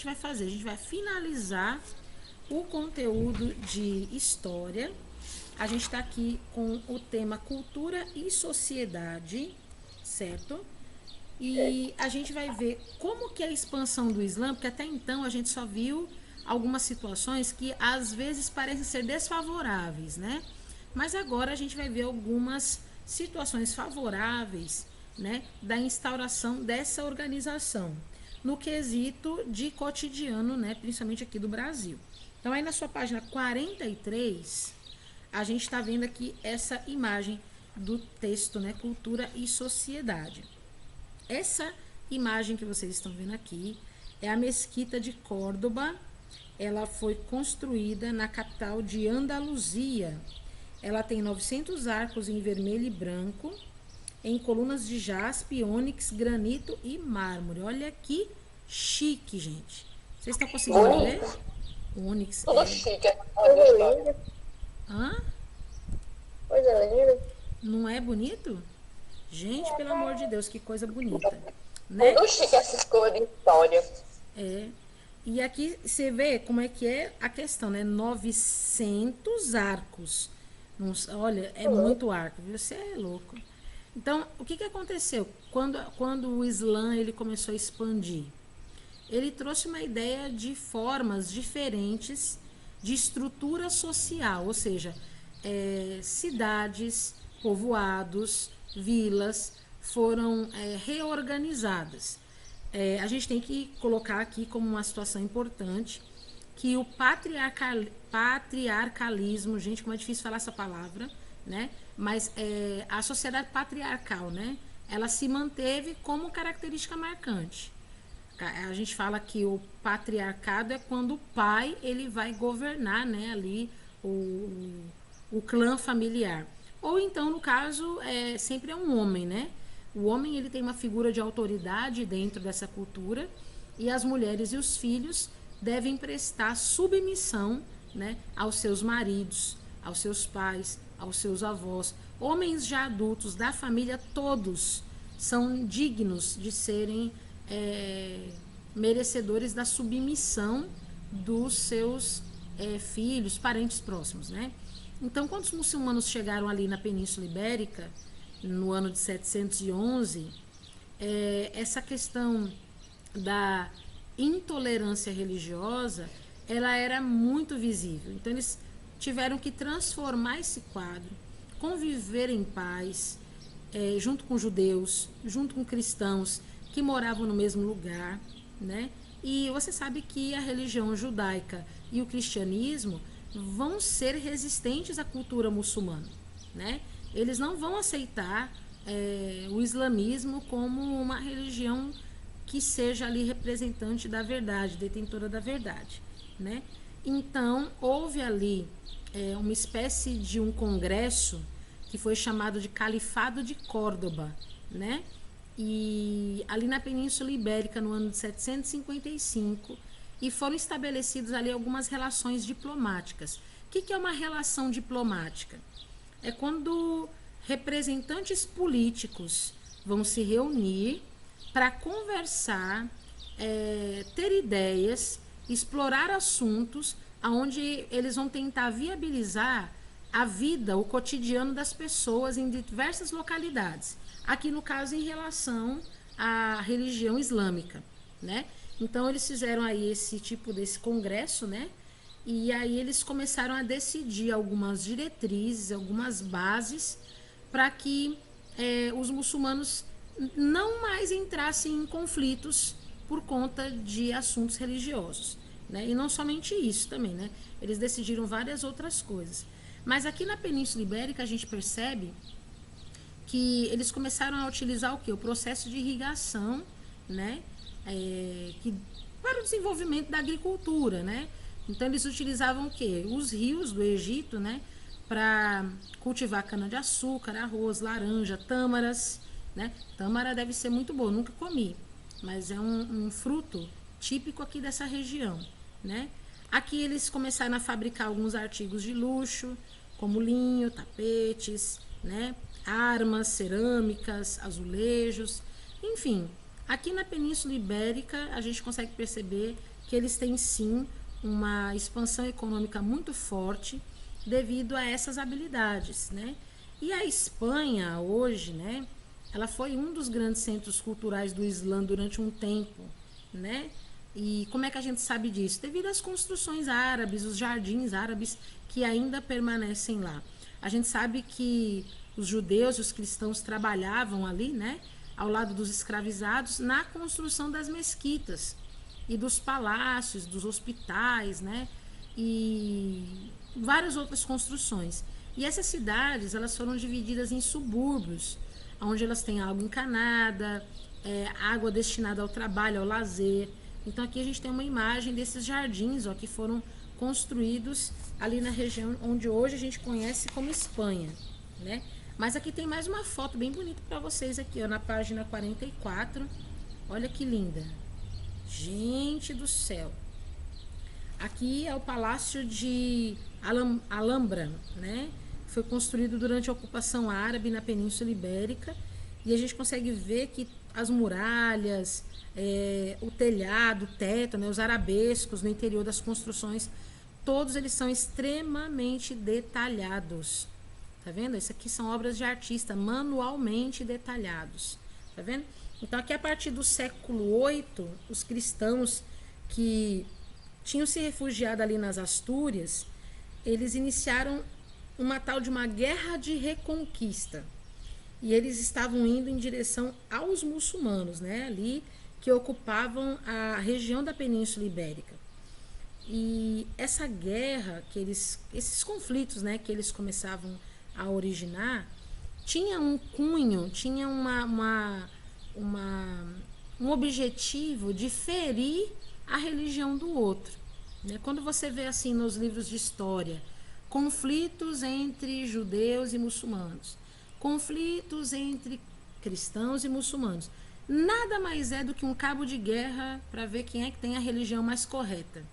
vai fazer? A gente vai finalizar o conteúdo de história. A gente está aqui com o tema cultura e sociedade, certo? E a gente vai ver como que é a expansão do Islã, porque até então a gente só viu algumas situações que às vezes parecem ser desfavoráveis, né? Mas agora a gente vai ver algumas situações favoráveis, né, da instauração dessa organização no quesito de cotidiano, né, principalmente aqui do Brasil. Então aí na sua página 43, a gente está vendo aqui essa imagem do texto, né, cultura e sociedade. Essa imagem que vocês estão vendo aqui é a Mesquita de Córdoba. Ela foi construída na capital de Andaluzia. Ela tem 900 arcos em vermelho e branco, em colunas de jaspe, ônix, granito e mármore. Olha que chique, gente. Vocês estão conseguindo ver? Bonito. O ônix Tudo é... chique. Coisa linda, Hã? coisa linda. Não é bonito? Gente, pelo amor de Deus, que coisa bonita, né? Tudo chique essas coisas de história. É. E aqui você vê como é que é a questão, né? 900 arcos. Olha, é muito arco, viu? Você é louco. Então, o que aconteceu? Quando o Islã ele começou a expandir? Ele trouxe uma ideia de formas diferentes de estrutura social, ou seja, cidades, povoados, vilas foram reorganizadas. A gente tem que colocar aqui como uma situação importante que o patriarcalismo, gente, como é difícil falar essa palavra, né? Mas a sociedade patriarcal, né? Ela se manteve como característica marcante. A gente fala que o patriarcado é quando o pai ele vai governar, né, ali o clã familiar. Ou então, no caso, sempre é um homem, né? O homem ele tem uma figura de autoridade dentro dessa cultura e as mulheres e os filhos devem prestar submissão, né, aos seus maridos, aos seus pais, aos seus avós. Homens já adultos da família, todos são dignos de serem merecedores da submissão dos seus filhos, parentes próximos, né? Então, quando os muçulmanos chegaram ali na Península Ibérica, no ano de 711, essa questão da intolerância religiosa, ela era muito visível. Então, eles tiveram que transformar esse quadro, conviver em paz, junto com judeus, junto com cristãos que moravam no mesmo lugar, né? E você sabe que a religião judaica e o cristianismo vão ser resistentes à cultura muçulmana, né? Eles não vão aceitar o islamismo como uma religião que seja ali representante da verdade, detentora da verdade, né? Então, houve ali uma espécie de um congresso que foi chamado de Califado de Córdoba, né? E ali na Península Ibérica, no ano de 755, e foram estabelecidas ali algumas relações diplomáticas. O que é uma relação diplomática? É quando representantes políticos vão se reunir para conversar, ter ideias, explorar assuntos onde eles vão tentar viabilizar a vida, o cotidiano das pessoas em diversas localidades. Aqui no caso em relação à religião islâmica, né? Então eles fizeram aí esse tipo desse congresso, né? E aí eles começaram a decidir algumas diretrizes, algumas bases para que os muçulmanos não mais entrassem em conflitos por conta de assuntos religiosos, né? E não somente isso também, né? Eles decidiram várias outras coisas. Mas aqui na Península Ibérica a gente percebe que eles começaram a utilizar o quê? O processo de irrigação, né? Para o desenvolvimento da agricultura, né? Então eles utilizavam o quê? Os rios do Egito, né? Para cultivar cana-de-açúcar, arroz, laranja, tâmaras, né? Tâmara deve ser muito boa, nunca comi, mas é um fruto típico aqui dessa região, né? Aqui eles começaram a fabricar alguns artigos de luxo, como linho, tapetes, né? Armas, cerâmicas, azulejos, enfim. Aqui na Península Ibérica a gente consegue perceber que eles têm sim uma expansão econômica muito forte devido a essas habilidades, né? E a Espanha hoje, né, ela foi um dos grandes centros culturais do Islã durante um tempo, né? E como é que a gente sabe disso? Devido às construções árabes, os jardins árabes que ainda permanecem lá. A gente sabe que os judeus e os cristãos trabalhavam ali, né, ao lado dos escravizados, na construção das mesquitas e dos palácios, dos hospitais, né, e várias outras construções. E essas cidades, elas foram divididas em subúrbios, onde elas têm água encanada, água destinada ao trabalho, ao lazer. Então aqui a gente tem uma imagem desses jardins, ó, que foram construídos ali na região onde hoje a gente conhece como Espanha, né? Mas aqui tem mais uma foto bem bonita para vocês aqui, ó, na página 44. Olha que linda. Gente do céu. Aqui é o Palácio de Alhambra, né? Foi construído durante a ocupação árabe na Península Ibérica, e a gente consegue ver que as muralhas, o telhado, o teto, né, os arabescos no interior das construções, todos eles são extremamente detalhados. Tá vendo? Isso aqui são obras de artista, manualmente detalhados. Tá vendo? Então aqui a partir do século VIII, os cristãos que tinham se refugiado ali nas Astúrias, eles iniciaram uma tal de uma guerra de reconquista. E eles estavam indo em direção aos muçulmanos, né, ali que ocupavam a região da Península Ibérica. E essa guerra, esses conflitos, né, que eles começavam a originar, tinha um cunho, tinha um objetivo de ferir a religião do outro, né? Quando você vê assim nos livros de história, conflitos entre judeus e muçulmanos, conflitos entre cristãos e muçulmanos, nada mais é do que um cabo de guerra para ver quem é que tem a religião mais correta,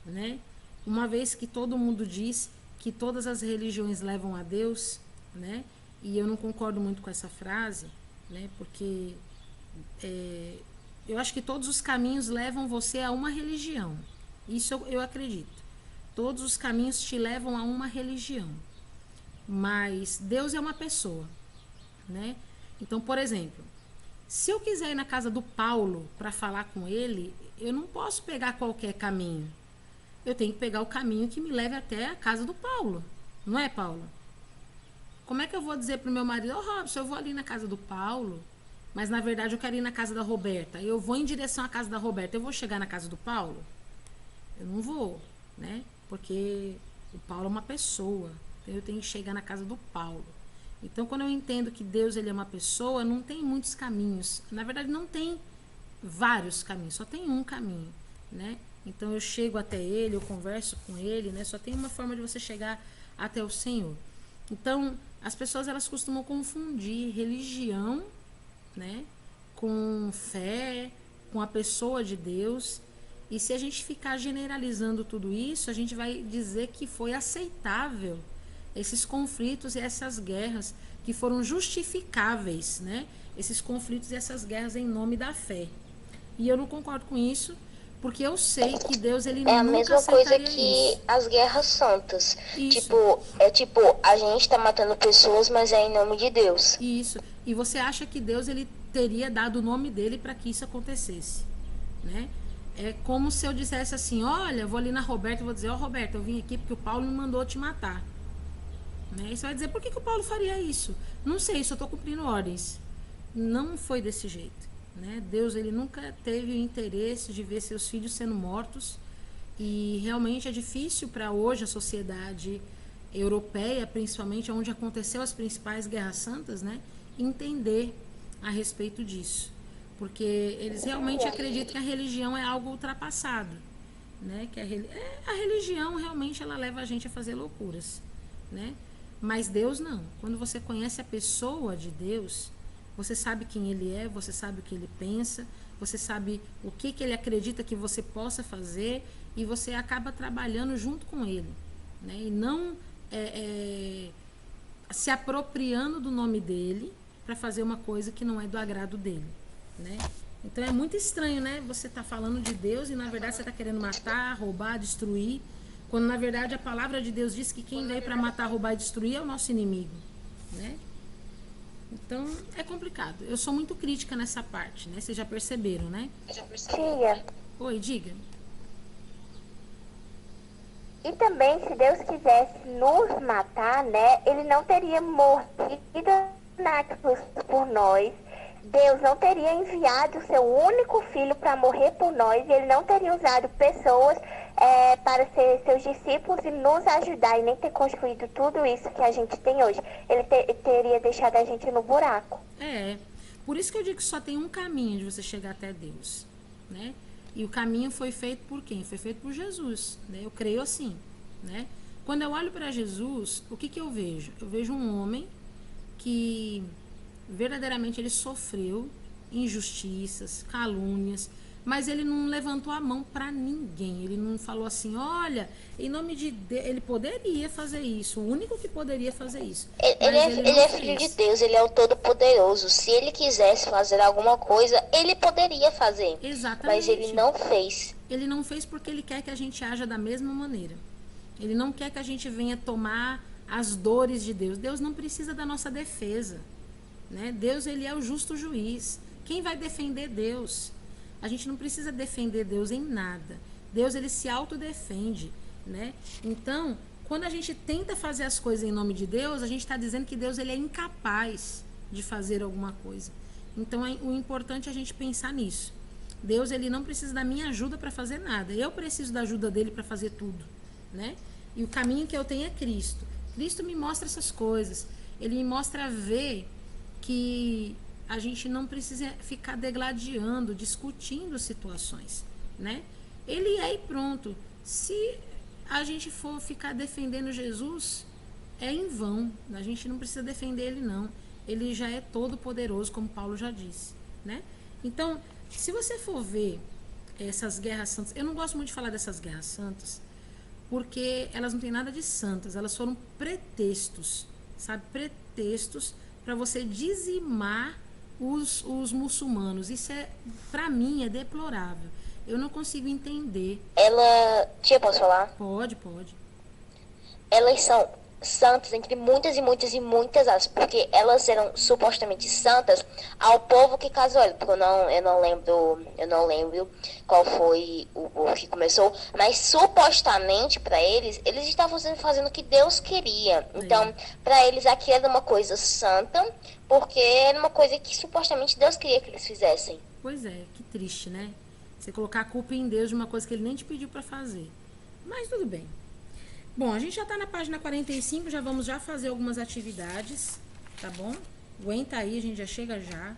né? Uma vez que todo mundo diz que todas as religiões levam a Deus, né? E eu não concordo muito com essa frase, né? Porque eu acho que todos os caminhos levam você a uma religião. Isso eu acredito. Todos os caminhos te levam a uma religião. Mas Deus é uma pessoa, né? Então, por exemplo, se eu quiser ir na casa do Paulo para falar com ele, eu não posso pegar qualquer caminho. Eu tenho que pegar o caminho que me leve até a casa do Paulo. Não é, Paulo? Como é que eu vou dizer pro meu marido, Robson, eu vou ali na casa do Paulo, mas na verdade eu quero ir na casa da Roberta. Eu vou em direção à casa da Roberta. Eu vou chegar na casa do Paulo? Eu não vou, né? Porque o Paulo é uma pessoa. Então eu tenho que chegar na casa do Paulo. Então, quando eu entendo que Deus ele é uma pessoa, não tem muitos caminhos. Na verdade, não tem vários caminhos, só tem um caminho, né? Então, eu chego até ele, eu converso com ele, né? Só tem uma forma de você chegar até o Senhor. Então, as pessoas, elas costumam confundir religião, né, com fé, com a pessoa de Deus. E se a gente ficar generalizando tudo isso, a gente vai dizer que foi aceitável esses conflitos e essas guerras que foram justificáveis, né? Esses conflitos e essas guerras em nome da fé. E eu não concordo com isso, porque eu sei que Deus ele É a nunca mesma coisa aceitaria que isso. as guerras santas. Isso. Tipo, a gente tá matando pessoas, mas é em nome de Deus. Isso. E você acha que Deus ele teria dado o nome dele para que isso acontecesse, né? É como se eu dissesse assim, olha, eu vou ali na Roberta e vou dizer, ó, Roberta, eu vim aqui porque o Paulo me mandou te matar. Né? E você vai dizer, por que o Paulo faria isso? Não sei, só estou cumprindo ordens. Não foi desse jeito, né? Deus ele nunca teve o interesse de ver seus filhos sendo mortos, e realmente é difícil para hoje a sociedade europeia, principalmente onde aconteceu as principais guerras santas, né, entender a respeito disso, porque eles realmente acreditam que a religião é algo ultrapassado, né? Que a religião realmente ela leva a gente a fazer loucuras, né? Mas Deus não. Quando você conhece a pessoa de Deus, você sabe quem ele é, você sabe o que ele pensa, você sabe o que ele acredita que você possa fazer, e você acaba trabalhando junto com ele, né? E não se apropriando do nome dele para fazer uma coisa que não é do agrado dele, né? Então é muito estranho, né? Você tá falando de Deus e na verdade você tá querendo matar, roubar, destruir, quando na verdade a palavra de Deus diz que quem veio para matar, roubar e destruir é o nosso inimigo, né? Então é complicado. Eu sou muito crítica nessa parte, né? Vocês já perceberam, né? Tia, Oi, diga. e também se Deus quisesse nos matar, né, ele não teria morrido na cruz por nós. Deus não teria enviado o seu único filho para morrer por nós, e ele não teria usado pessoas para ser seus discípulos e nos ajudar, e nem ter construído tudo isso que a gente tem hoje. Ele teria deixado a gente no buraco. É, por isso que eu digo que só tem um caminho de você chegar até Deus, né? E o caminho foi feito por quem? Foi feito por Jesus, né? Eu creio assim, né? Quando eu olho para Jesus, o que que eu vejo? Eu vejo um homem que verdadeiramente ele sofreu injustiças, calúnias, mas ele não levantou a mão para ninguém. Ele não falou assim, olha, em nome de Deus, ele poderia fazer isso, o único que poderia fazer isso. Ele é filho de Deus, ele é o Todo-Poderoso. Se ele quisesse fazer alguma coisa, ele poderia fazer. Exatamente. Mas ele não fez. Ele não fez porque ele quer que a gente haja da mesma maneira. Ele não quer que a gente venha tomar as dores de Deus. Deus não precisa da nossa defesa, né? Deus, ele é o justo juiz. Quem vai defender Deus? A gente não precisa defender Deus em nada. Deus, ele se autodefende, né? Então, quando a gente tenta fazer as coisas em nome de Deus, a gente está dizendo que Deus, ele é incapaz de fazer alguma coisa. Então, o importante é a gente pensar nisso. Deus, ele não precisa da minha ajuda para fazer nada. Eu preciso da ajuda dele para fazer tudo, né? E o caminho que eu tenho é Cristo. Cristo me mostra essas coisas. Ele me mostra ver que a gente não precisa ficar degladiando, discutindo situações, né? Ele é e pronto. Se a gente for ficar defendendo Jesus, é em vão. A gente não precisa defender ele, não. Ele já é todo poderoso, como Paulo já disse, né? Então, se você for ver essas guerras santas, eu não gosto muito de falar dessas guerras santas, porque elas não têm nada de santas, elas foram pretextos, sabe? Pretextos para você dizimar os muçulmanos. Isso para mim, é deplorável. Eu não consigo entender. Tia, posso falar? Pode, pode. Elas são santas entre muitas e muitas e muitas aspas, porque elas eram supostamente santas ao povo que casou ela, porque eu não lembro qual foi o povo que começou, mas supostamente para eles estavam fazendo o que Deus queria. Então, para eles aqui era uma coisa santa, porque era uma coisa que supostamente Deus queria que eles fizessem. Pois é, que triste, né? Você colocar a culpa em Deus de uma coisa que ele nem te pediu para fazer. Mas tudo bem. Bom, a gente já está na página 45, já vamos fazer algumas atividades, tá bom? Aguenta aí, a gente já chega já.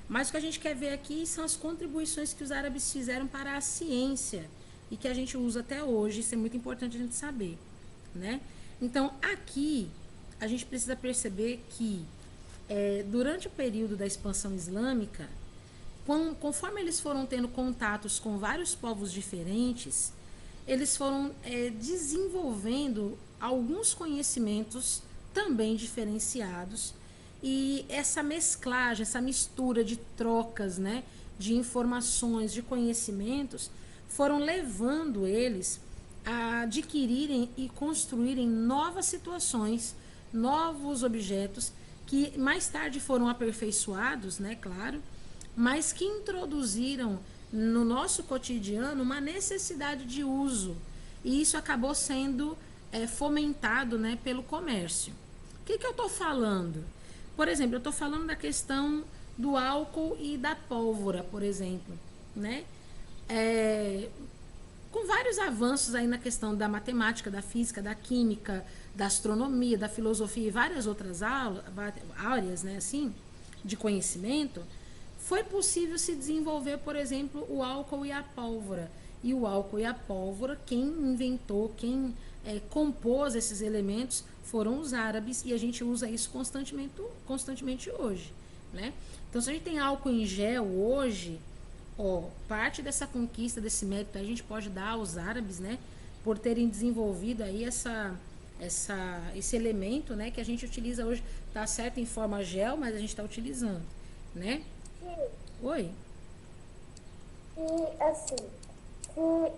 Mas o que a gente quer ver aqui são as contribuições que os árabes fizeram para a ciência e que a gente usa até hoje. Isso é muito importante a gente saber, né? Então, aqui, a gente precisa perceber que durante o período da expansão islâmica, conforme eles foram tendo contatos com vários povos diferentes, eles foram desenvolvendo alguns conhecimentos também diferenciados, e essa mesclagem, essa mistura de trocas, né, de informações, de conhecimentos, foram levando eles a adquirirem e construírem novas situações, novos objetos, que mais tarde foram aperfeiçoados, né, claro, mas que introduziram no nosso cotidiano uma necessidade de uso, e isso acabou sendo fomentado, né, pelo comércio. O que eu estou falando? Por exemplo, eu estou falando da questão do álcool e da pólvora, por exemplo, né? Com vários avanços aí na questão da matemática, da física, da química, da astronomia, da filosofia e várias outras áreas, né, assim, de conhecimento, foi possível se desenvolver, por exemplo, o álcool e a pólvora. E o álcool e a pólvora, quem inventou, quem compôs esses elementos foram os árabes, e a gente usa isso constantemente hoje, né? Então, se a gente tem álcool em gel hoje, parte dessa conquista, desse mérito, a gente pode dar aos árabes, né? Por terem desenvolvido aí esse elemento, né? Que a gente utiliza hoje, tá certo em forma gel, mas a gente está utilizando, né? Oi? se, assim, se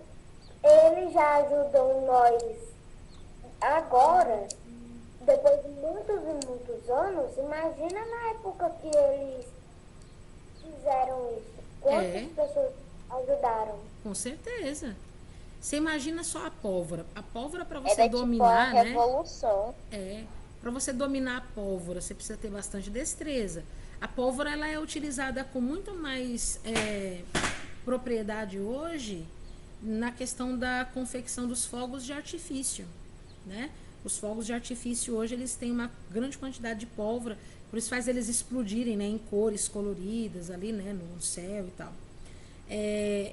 eles já ajudam nós agora, depois de muitos e muitos anos, imagina na época que eles fizeram isso. Quantas É, pessoas ajudaram? com certeza. Você imagina só a pólvora. A pólvora para você Era tipo a dominar, né? revolução. É, para você dominar a pólvora, você precisa ter bastante destreza. A pólvora ela é utilizada com muito mais propriedade hoje na questão da confecção dos fogos de artifício, né? Os fogos de artifício hoje eles têm uma grande quantidade de pólvora, por isso faz eles explodirem, né, em cores coloridas ali, né, no céu e tal.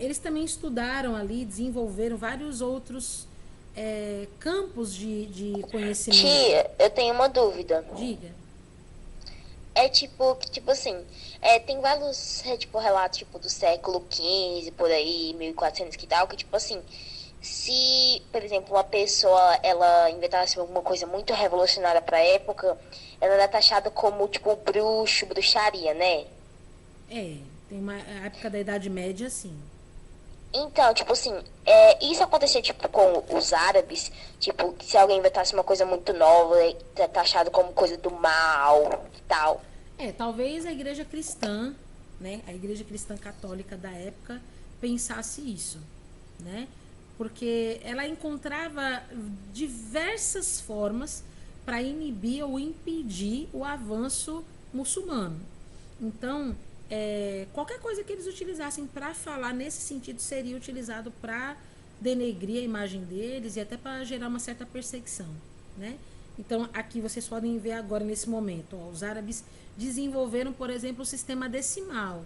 Eles também estudaram ali, desenvolveram vários outros campos de conhecimento. Tia, eu tenho uma dúvida. Diga. É tipo assim, tem vários, tipo, relatos, tipo, do século XV, por aí, 1400 que tal, que, tipo assim, se, por exemplo, uma pessoa, ela inventasse alguma coisa muito revolucionária pra época, ela era taxada como, tipo, bruxo, bruxaria, né? Tem uma a época da Idade Média, sim. Então, tipo assim, isso acontecia, tipo, com os árabes, tipo, se alguém inventasse uma coisa muito nova, é taxado como coisa do mal e tal. Talvez a igreja cristã, né, a igreja cristã católica da época pensasse isso, né? Porque ela encontrava diversas formas para inibir ou impedir o avanço muçulmano. Então, qualquer coisa que eles utilizassem para falar nesse sentido seria utilizado para denegrir a imagem deles e até para gerar uma certa perseguição, né? Então, aqui vocês podem ver agora nesse momento, ó, os árabes desenvolveram, por exemplo, o sistema decimal,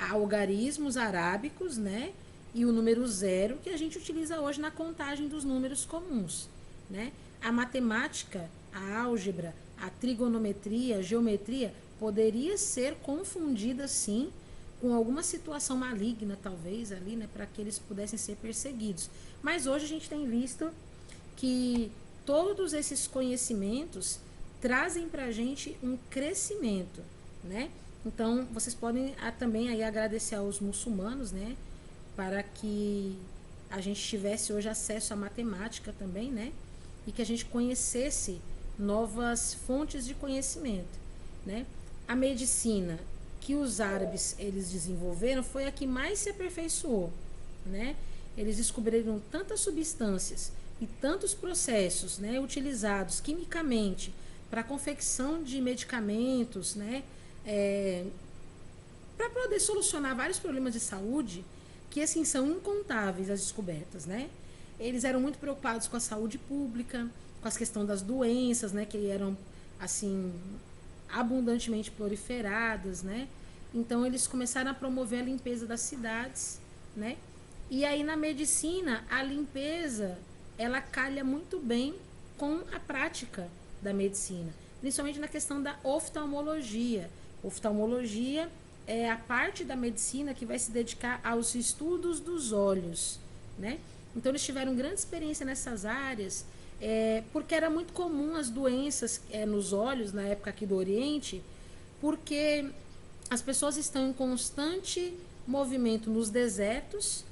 algarismos arábicos, né? E o número zero que a gente utiliza hoje na contagem dos números comuns, né? A matemática, a álgebra, a trigonometria, a geometria poderia ser confundida sim com alguma situação maligna, talvez ali, né, para que eles pudessem ser perseguidos. Mas hoje a gente tem visto que todos esses conhecimentos trazem para a gente um crescimento, né? Então, vocês podem também aí agradecer aos muçulmanos, né? Para que a gente tivesse hoje acesso à matemática também, né? E que a gente conhecesse novas fontes de conhecimento, né? A medicina que os árabes eles desenvolveram foi a que mais se aperfeiçoou, né? Eles descobriram tantas substâncias e tantos processos, né, utilizados quimicamente para a confecção de medicamentos, né, para poder solucionar vários problemas de saúde, que assim são incontáveis as descobertas, né? Eles eram muito preocupados com a saúde pública, com as questões das doenças, né, que eram assim abundantemente proliferadas, né? Então eles começaram a promover a limpeza das cidades, né? E aí na medicina a limpeza ela calha muito bem com a prática da medicina, principalmente na questão da oftalmologia. Oftalmologia é a parte da medicina que vai se dedicar aos estudos dos olhos, né? Então eles tiveram grande experiência nessas áreas, porque era muito comum as doenças nos olhos na época aqui do Oriente, porque as pessoas estão em constante movimento nos desertos,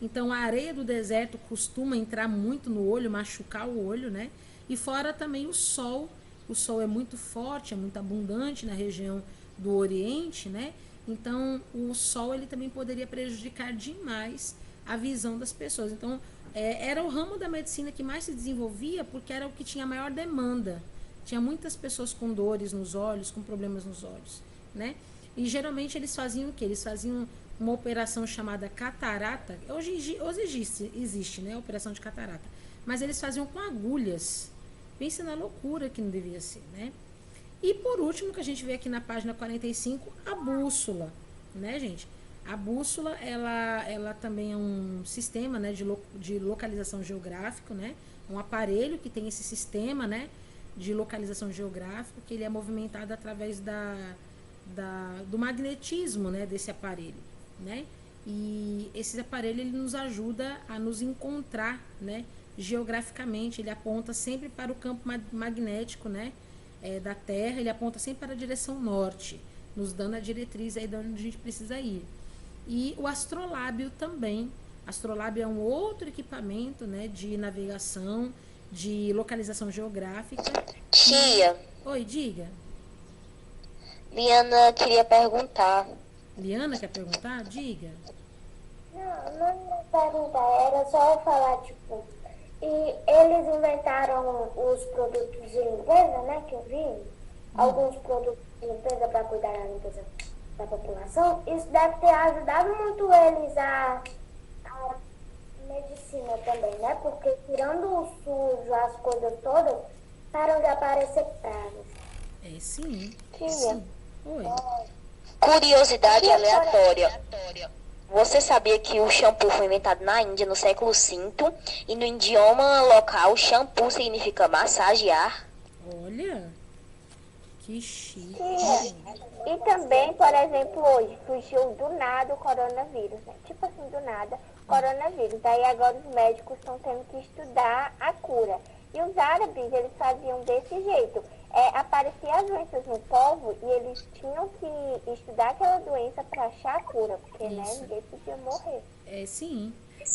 então a areia do deserto costuma entrar muito no olho, machucar o olho, né? E fora também o sol. O sol é muito forte, é muito abundante na região do Oriente, né? Então o sol ele também poderia prejudicar demais a visão das pessoas. Então era o ramo da medicina que mais se desenvolvia porque era o que tinha maior demanda. Tinha muitas pessoas com dores nos olhos, com problemas nos olhos, né? E geralmente eles faziam o quê? Eles faziam uma operação chamada catarata. Hoje existe, né, a operação de catarata. Mas eles faziam com agulhas. Pensa na loucura que não devia ser, né? E por último, que a gente vê aqui na página 45, a bússola, né, gente? A bússola, ela também é um sistema, né, de localização geográfico, né? Um aparelho que tem esse sistema, né, de localização geográfica, que ele é movimentado através do magnetismo, né, desse aparelho, né? E esse aparelho ele nos ajuda a nos encontrar, né, geograficamente. Ele aponta sempre para o campo magnético, né, da Terra. Ele aponta sempre para a direção norte, nos dando a diretriz aí de onde a gente precisa ir. e o astrolábio também. Astrolábio é um outro equipamento, né, de navegação, de localização geográfica. Tia, Oi, diga. Liana queria perguntar. Liana quer perguntar? Diga. Não ia perguntar, era só eu falar, tipo, e eles inventaram os produtos de limpeza, né, que eu vi, alguns produtos de limpeza para cuidar da limpeza da população. Isso deve ter ajudado muito eles a medicina também, né, porque tirando o sujo, as coisas todas, param de aparecer pragas. É sim. Tia, Sim. Oi. curiosidade aleatória. Você sabia que o shampoo foi inventado na Índia no século V e no idioma local shampoo significa massagear? Olha, que chique. E também, por exemplo, hoje surgiu do nada o coronavírus, né? Tipo assim, do nada, coronavírus. Aí agora os médicos estão tendo que estudar a cura. E os árabes, eles faziam desse jeito. Apareciam as doenças no povo e eles tinham que estudar aquela doença para achar a cura, porque né, Isso. ninguém podia morrer. É sim.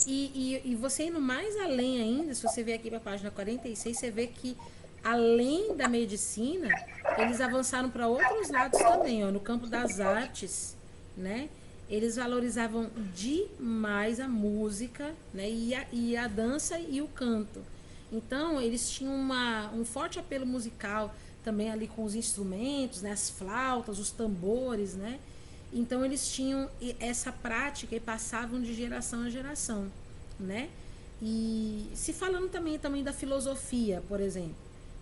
E você indo mais além ainda, se você ver aqui para a página 46, você vê que além da medicina, eles avançaram para outros lados também, ó, no campo das artes, né? Eles valorizavam demais a música, né? E a dança e o canto. Então, eles tinham um forte apelo musical também ali com os instrumentos, né? As flautas, os tambores, né? Então, eles tinham essa prática e passavam de geração a geração, né? E se falando também da filosofia, por exemplo,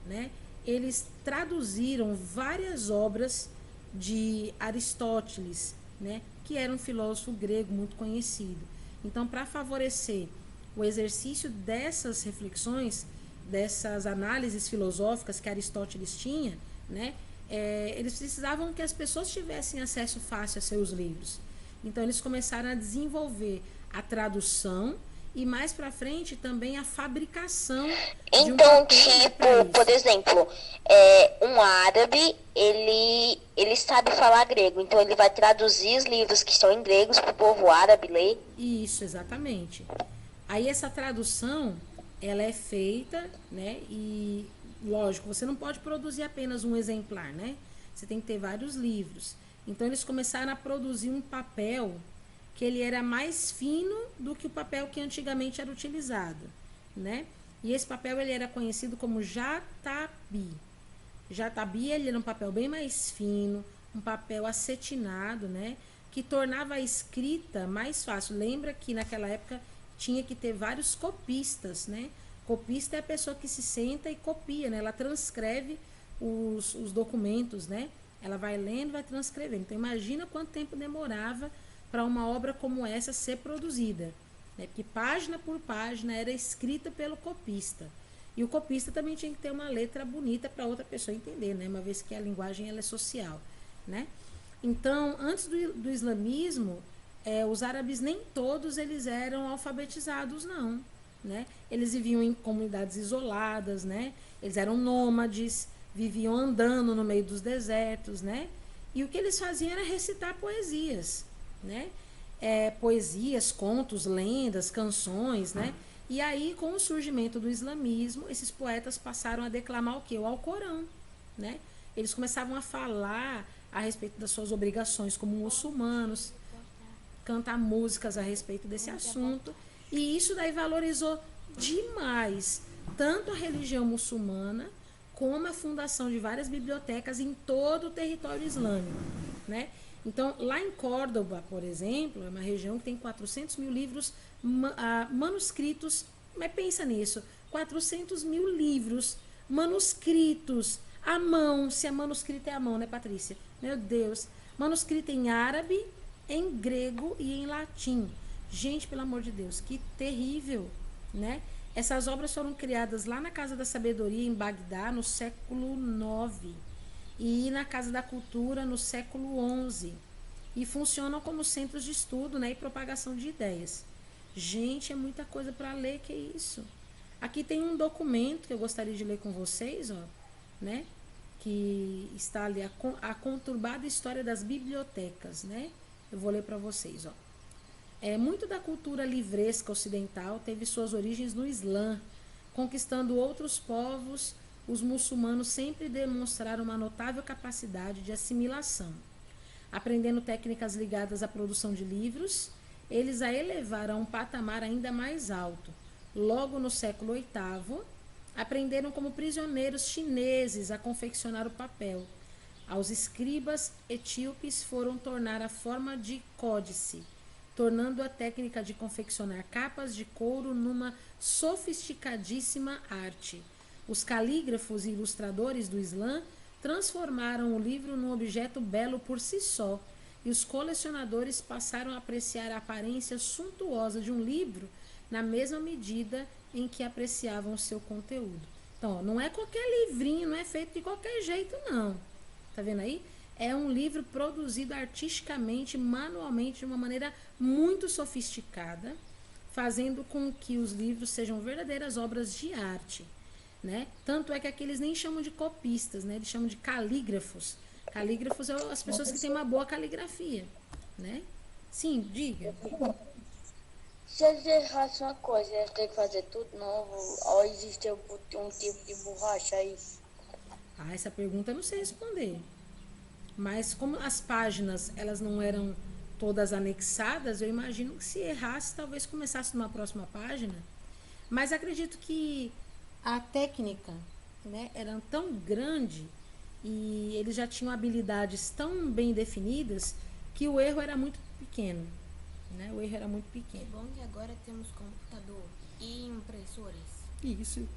né? Eles traduziram várias obras de Aristóteles, né? Que era um filósofo grego muito conhecido. Então, para favorecer o exercício dessas reflexões, dessas análises filosóficas que Aristóteles tinha, né? Eles precisavam que as pessoas tivessem acesso fácil a seus livros. Então, eles começaram a desenvolver a tradução e mais para frente também a fabricação de um Então, papel, né, tipo, pra por isso. exemplo, um árabe, ele sabe falar grego, então ele vai traduzir os livros que estão em gregos para o povo árabe ler. Isso, exatamente. Aí essa tradução, ela é feita, né? E, lógico, você não pode produzir apenas um exemplar, né? Você tem que ter vários livros. Então, eles começaram a produzir um papel que ele era mais fino do que o papel que antigamente era utilizado, né? E esse papel, ele era conhecido como jatabi. Jatabi, ele era um papel bem mais fino, um papel acetinado, né? Que tornava a escrita mais fácil. Lembra que naquela época tinha que ter vários copistas, né? Copista é a pessoa que se senta e copia, né? Ela transcreve os documentos, né? Ela vai lendo, vai transcrevendo. Então, imagina quanto tempo demorava para uma obra como essa ser produzida, né? Porque página por página era escrita pelo copista. E o copista também tinha que ter uma letra bonita para outra pessoa entender, né? Uma vez que a linguagem ela é social, né? Então, antes do islamismo, os árabes nem todos eles eram alfabetizados, não, né? Eles viviam em comunidades isoladas, né? Eles eram nômades, viviam andando no meio dos desertos, né? E o que eles faziam era recitar poesias, né? Poesias, contos, lendas, canções, né? E aí, com o surgimento do islamismo, esses poetas passaram a declamar o quê? O Alcorão, né? Eles começavam a falar a respeito das suas obrigações como muçulmanos, cantar músicas a respeito desse assunto, e isso daí valorizou demais tanto a religião muçulmana como a fundação de várias bibliotecas em todo o território islâmico, né? Então, lá em Córdoba, por exemplo, é uma região que tem 400 mil livros manuscritos, mas pensa nisso, 400 mil livros manuscritos à mão, se é manuscrito é à mão, né, Patrícia? Meu Deus, manuscrito em árabe, em grego e em latim. Gente, pelo amor de Deus, que terrível, né? Essas obras foram criadas lá na Casa da Sabedoria, em Bagdá, no século IX, e na Casa da Cultura, no século XI, e funcionam como centros de estudo, né, e propagação de ideias. Gente, é muita coisa para ler, que é isso? Aqui tem um documento que eu gostaria de ler com vocês, ó, né, que está ali, a conturbada história das bibliotecas, né? Eu vou ler para vocês, ó. Muito da cultura livresca ocidental teve suas origens no Islã. Conquistando outros povos, os muçulmanos sempre demonstraram uma notável capacidade de assimilação. Aprendendo técnicas ligadas à produção de livros, eles a elevaram a um patamar ainda mais alto. Logo no século VIII, aprenderam como prisioneiros chineses a confeccionar o papel. Aos escribas etíopes foram tornar a forma de códice, tornando a técnica de confeccionar capas de couro numa sofisticadíssima arte. Os calígrafos e ilustradores do Islã transformaram o livro num objeto belo por si só, e os colecionadores passaram a apreciar a aparência suntuosa de um livro na mesma medida em que apreciavam o seu conteúdo. Então, ó, não é qualquer livrinho, não é feito de qualquer jeito, não. Tá vendo aí? É um livro produzido artisticamente, manualmente, de uma maneira muito sofisticada, fazendo com que os livros sejam verdadeiras obras de arte, né? Tanto é que aqui eles nem chamam de copistas, né? Eles chamam de calígrafos. Calígrafos são as pessoas que têm uma boa caligrafia, né? Sim, diga. Se eles errassem uma coisa, eles têm que fazer tudo novo, ou existe um tipo de borracha aí? Ah, essa pergunta eu não sei responder. Mas como as páginas, elas não eram todas anexadas, eu imagino que se errasse, talvez começasse numa próxima página. Mas acredito que a técnica, né, era tão grande e eles já tinham habilidades tão bem definidas que o erro era muito pequeno, né? O erro era muito É pequeno. bom que agora temos computador e impressores. Isso.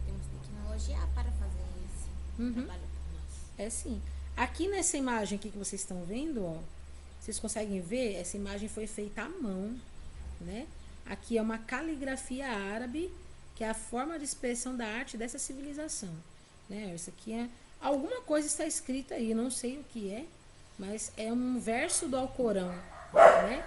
Temos tecnologia para fazer esse trabalho por nós. É sim. Aqui nessa imagem aqui que vocês estão vendo, ó, vocês conseguem ver? Essa imagem foi feita à mão, né? Aqui é uma caligrafia árabe, que é a forma de expressão da arte dessa civilização, né? Isso aqui é alguma coisa está escrita aí, não sei o que é, mas é um verso do Alcorão, né?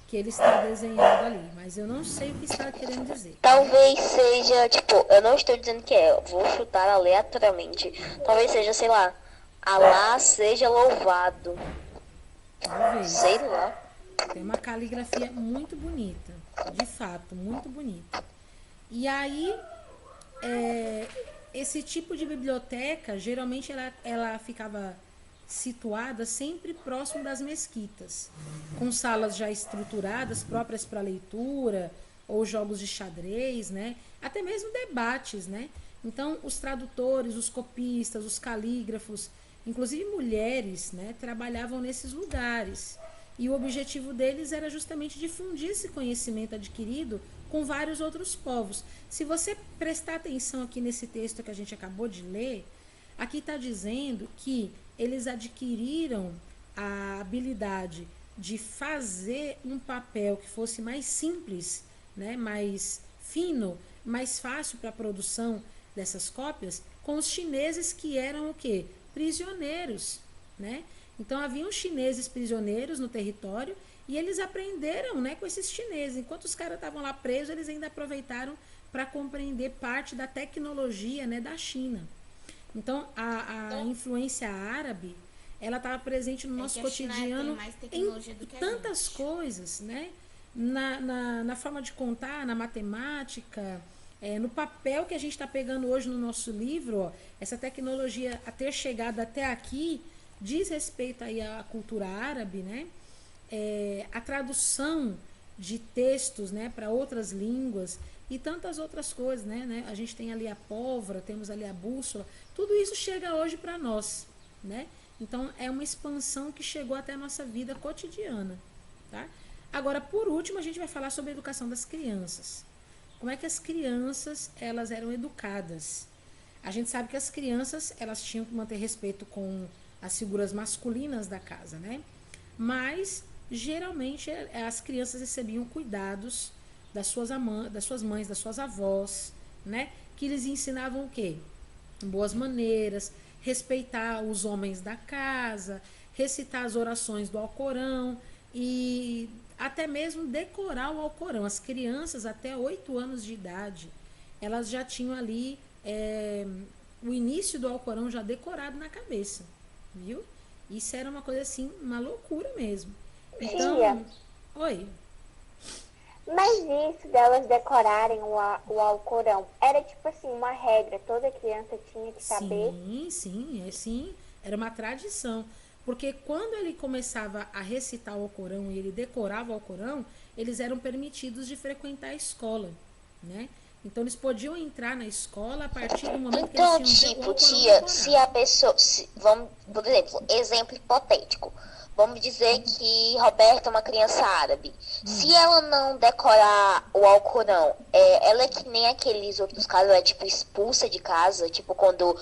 Que ele está desenhado ali, mas eu não sei o que está querendo dizer. Talvez seja, tipo, eu não estou dizendo que é, eu vou chutar aleatoriamente. Talvez seja, sei lá, Alá seja louvado. Talvez. Sei lá. Tem uma caligrafia muito bonita, de fato, muito bonita. E aí, esse tipo de biblioteca, geralmente ela ficava situada sempre próximo das mesquitas, com salas já estruturadas, próprias para leitura, ou jogos de xadrez, né? Até mesmo debates, né? Então, os tradutores, os copistas, os calígrafos, inclusive mulheres, né, trabalhavam nesses lugares. E o objetivo deles era justamente difundir esse conhecimento adquirido com vários outros povos. Se você prestar atenção aqui nesse texto que a gente acabou de ler, aqui está dizendo que eles adquiriram a habilidade de fazer um papel que fosse mais simples, né, mais fino, mais fácil para a produção dessas cópias, com os chineses que eram o quê? Prisioneiros, né? Então haviam chineses prisioneiros no território e eles aprenderam, né, com esses chineses. Enquanto os caras estavam lá presos, eles ainda aproveitaram para compreender parte da tecnologia, né, da China. Então a influência árabe, ela estava presente no nosso que a China cotidiano tem mais tecnologia do que a tantas gente. coisas, né? Na forma de contar, na matemática, no papel que a gente está pegando hoje no nosso livro, ó, essa tecnologia a ter chegado até aqui diz respeito aí à cultura árabe, né? A tradução de textos, né, para outras línguas e tantas outras coisas, né? A gente tem ali a pólvora, temos ali a bússola, tudo isso chega hoje para nós, né? Então é uma expansão que chegou até a nossa vida cotidiana, tá? Agora, por último, a gente vai falar sobre a educação das crianças. Como é que as crianças, elas eram educadas? A gente sabe que as crianças, elas tinham que manter respeito com as figuras masculinas da casa, né? Mas, geralmente, as crianças recebiam cuidados das suas mães, das suas avós, né? Que lhes ensinavam o quê? Boas maneiras, respeitar os homens da casa, recitar as orações do Alcorão e até mesmo decorar o Alcorão. As crianças até 8 anos de idade, elas já tinham ali o início do Alcorão já decorado na cabeça, viu? Isso era uma coisa assim, uma loucura mesmo. Então, Tia, oi. mas isso delas decorarem o Alcorão, era tipo assim, uma regra, toda criança tinha que saber. Sim, era uma tradição. Porque quando ele começava a recitar o Alcorão e ele decorava o Alcorão, eles eram permitidos de frequentar a escola, né? Então eles podiam entrar na escola a partir do momento que Então, eles tinham o tipo, Alcorão tia, se a decorado. pessoa, vamos, por exemplo hipotético. Vamos dizer que Roberta é uma criança árabe. Se ela não decorar o Alcorão, ela é que nem aqueles outros casos, ela é tipo expulsa de casa, tipo quando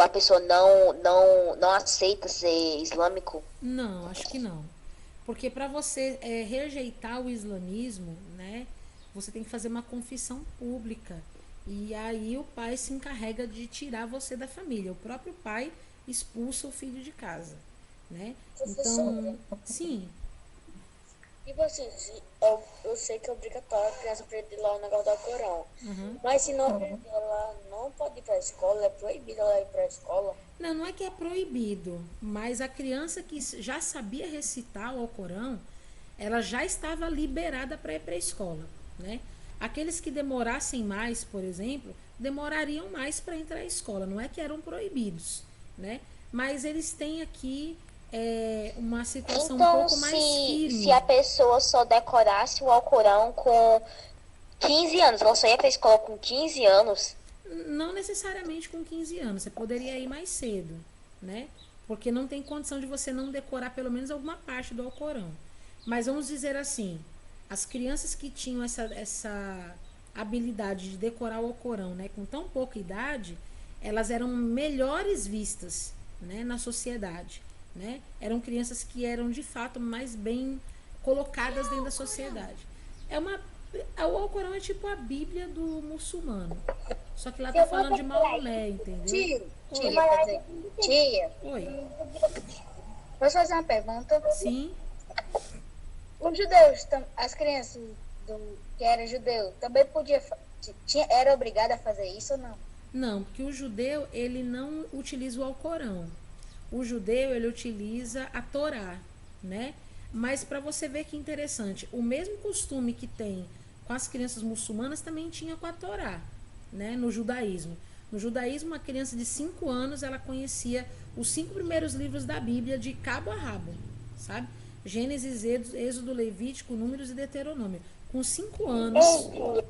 a pessoa não aceita ser islâmico. Não, acho que não. Porque para você rejeitar o islamismo, né, você tem que fazer uma confissão pública. E aí o pai se encarrega de tirar você da família. O próprio pai expulsa o filho de casa, né? Então, sim, Tipo assim, eu sei que é obrigatório a criança aprender lá o negócio do Alcorão. Mas se não aprender, ela não pode ir pra escola, é proibido ela ir pra escola. não é que é proibido, mas a criança que já sabia recitar o Alcorão, ela já estava liberada para ir para a escola, né? Aqueles que demorassem mais, por exemplo, demorariam mais para entrar à escola. Não é que eram proibidos, né? Mas eles têm aqui uma situação um Então, pouco mais firme. se a pessoa só decorasse o Alcorão com 15 anos, ela só ia pra escola com 15 anos, Não necessariamente com 15 anos, você poderia ir mais cedo, né? Porque não tem condição de você não decorar pelo menos alguma parte do Alcorão. Mas vamos dizer assim, as crianças que tinham essa habilidade de decorar o Alcorão, né, com tão pouca idade, elas eram melhores vistas, né, na sociedade, né? Eram crianças que eram de fato mais bem colocadas dentro da sociedade. O Alcorão é tipo a Bíblia do muçulmano. Só que lá tá falando de Maomé, entendeu? Tia, Oi. quer dizer, tia, Oi. posso fazer uma pergunta? Sim. Os judeus, as crianças que eram judeu, também era obrigada a fazer isso ou não? Não, porque o judeu, ele não utiliza o Alcorão. O judeu, ele utiliza a Torá, né? Mas para você ver que interessante, o mesmo costume que tem com as crianças muçulmanas também tinha com a Torá, né? No judaísmo. No judaísmo, uma criança de 5 anos, ela conhecia os 5 primeiros livros da Bíblia de cabo a rabo, sabe? Gênesis, Êxodo, Levítico, Números e Deuteronômio. Com 5 anos,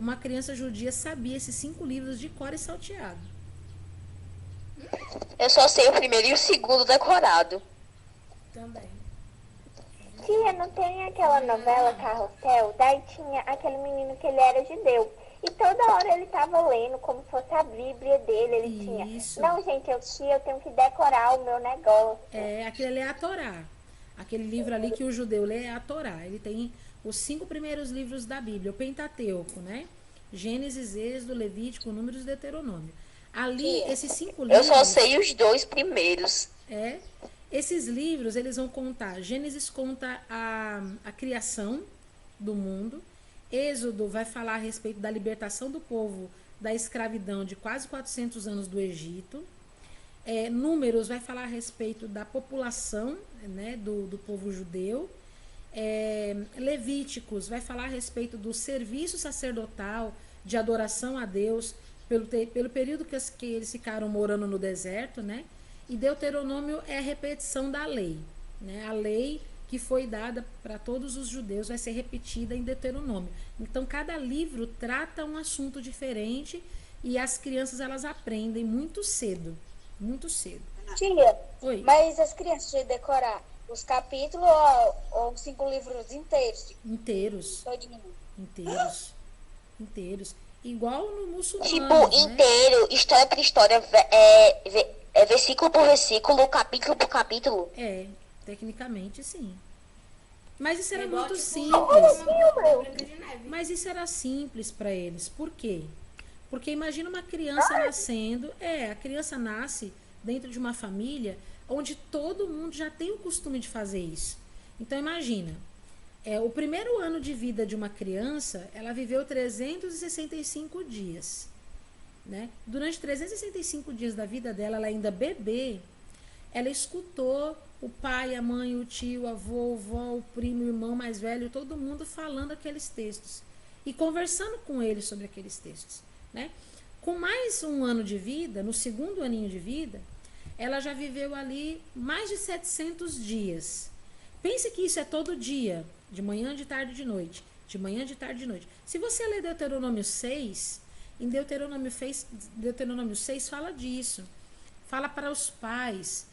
uma criança judia sabia esses 5 livros de cor e salteado. eu só sei o primeiro e o segundo decorado. Também. Tia, não tem aquela novela Carrossel? Daí tinha aquele menino que ele era judeu. E toda hora ele tava lendo como se fosse a Bíblia dele. Ele Isso. tinha. Não, gente, eu tenho que decorar o meu negócio. Aquele ali é a Torá. Aquele livro ali que o judeu lê é a Torá. Ele tem os 5 primeiros livros da Bíblia, o Pentateuco, né? Gênesis, Êxodo, Levítico, Números e Deuteronômio. Ali, esses 5 livros... Eu só sei os 2 primeiros. Esses livros, eles vão contar... Gênesis conta a criação do mundo. Êxodo vai falar a respeito da libertação do povo da escravidão de quase 400 anos do Egito. Números vai falar a respeito da população, né, do povo judeu. Levíticos vai falar a respeito do serviço sacerdotal, de adoração a Deus, pelo período que eles ficaram morando no deserto, né? E Deuteronômio é a repetição da lei, né? A lei que foi dada para todos os judeus vai ser repetida em Deuteronômio. Então, cada livro trata um assunto diferente e as crianças, elas aprendem muito cedo. Muito cedo. Tia, Oi. mas as crianças de decorar os capítulos ou 5 livros inteiros? Inteiros. Todinho. Inteiros. Igual no muçulmano. Tipo, né? inteiro, história por história, versículo por versículo, capítulo por capítulo. Tecnicamente sim. Mas isso era igual, muito tipo, simples. Branca de Neve. Mas isso era simples para eles. Por quê? Porque imagina uma criança nascendo. A criança nasce dentro de uma família onde todo mundo já tem o costume de fazer isso. Então imagina, o primeiro ano de vida de uma criança, ela viveu 365 dias. Né? Durante 365 dias da vida dela, ela ainda bebê, ela escutou o pai, a mãe, o tio, a avô, o vó, o primo, o irmão mais velho, todo mundo falando aqueles textos e conversando com ele sobre aqueles textos, né? Com mais um ano de vida, no segundo aninho de vida, ela já viveu ali mais de 700 dias. Pense que isso é todo dia, de manhã, de tarde, de noite. De manhã, de tarde, de noite. Se você ler Deuteronômio 6, em Deuteronômio 6 fala disso. Fala para os pais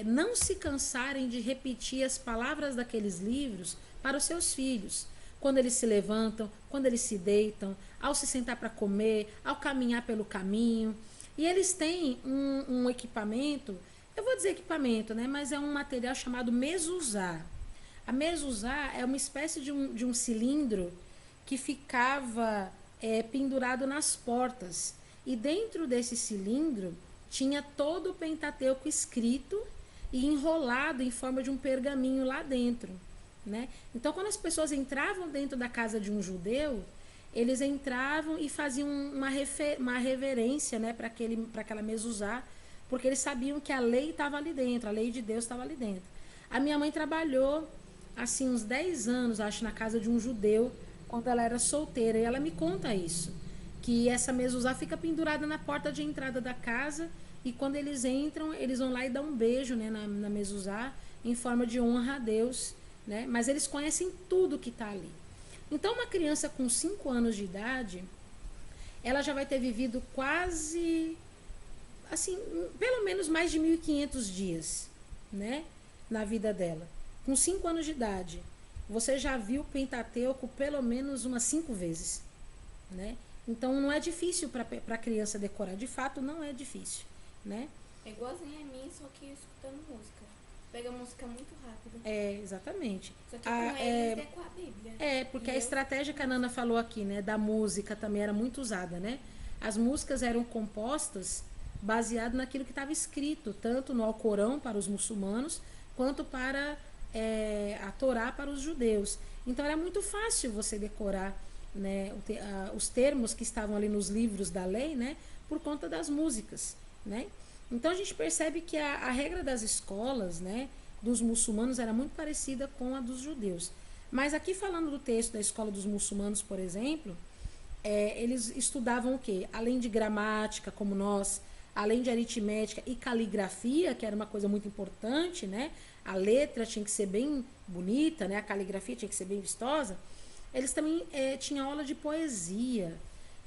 não se cansarem de repetir as palavras daqueles livros para os seus filhos. Quando eles se levantam, quando eles se deitam, ao se sentar para comer, ao caminhar pelo caminho. E eles têm um equipamento, eu vou dizer equipamento, né? Mas é um material chamado mezuzá. A mezuzá é uma espécie de um cilindro que ficava pendurado nas portas. E dentro desse cilindro tinha todo o Pentateuco escrito e enrolado em forma de um pergaminho lá dentro, né? Então, quando as pessoas entravam dentro da casa de um judeu, eles entravam e faziam uma reverência, né, para aquela mezuzá, porque eles sabiam que a lei estava ali dentro, a lei de Deus estava ali dentro. A minha mãe trabalhou assim uns 10 anos, acho, na casa de um judeu, quando ela era solteira, e ela me conta isso, que essa mezuzá fica pendurada na porta de entrada da casa, e quando eles entram, eles vão lá e dão um beijo, né, na mezuzá, em forma de honra a Deus, né? Mas eles conhecem tudo que está ali. Então, uma criança com 5 anos de idade, ela já vai ter vivido quase, assim, pelo menos mais de 1.500 dias, né, na vida dela. Com 5 anos de idade, você já viu o Pentateuco pelo menos umas 5 vezes, né? Então, não é difícil para a criança decorar. De fato, não é difícil, né? É igualzinho a mim, só que escutando música. Pega música muito rápido. Exatamente. Só que com eles é com a Bíblia. Porque a estratégia que a Nana falou aqui, né, da música também era muito usada, né? As músicas eram compostas baseado naquilo que estava escrito, tanto no Alcorão para os muçulmanos, quanto para a Torá para os judeus. Então era muito fácil você decorar, né, os termos que estavam ali nos livros da lei, né, por conta das músicas, né? Então a gente percebe que a regra das escolas, né, dos muçulmanos era muito parecida com a dos judeus. Mas aqui falando do texto da escola dos muçulmanos, por exemplo, eles estudavam o quê? Além de gramática, como nós, além de aritmética e caligrafia, que era uma coisa muito importante, né? A letra tinha que ser bem bonita, né? A caligrafia tinha que ser bem vistosa. Eles também tinham aula de poesia.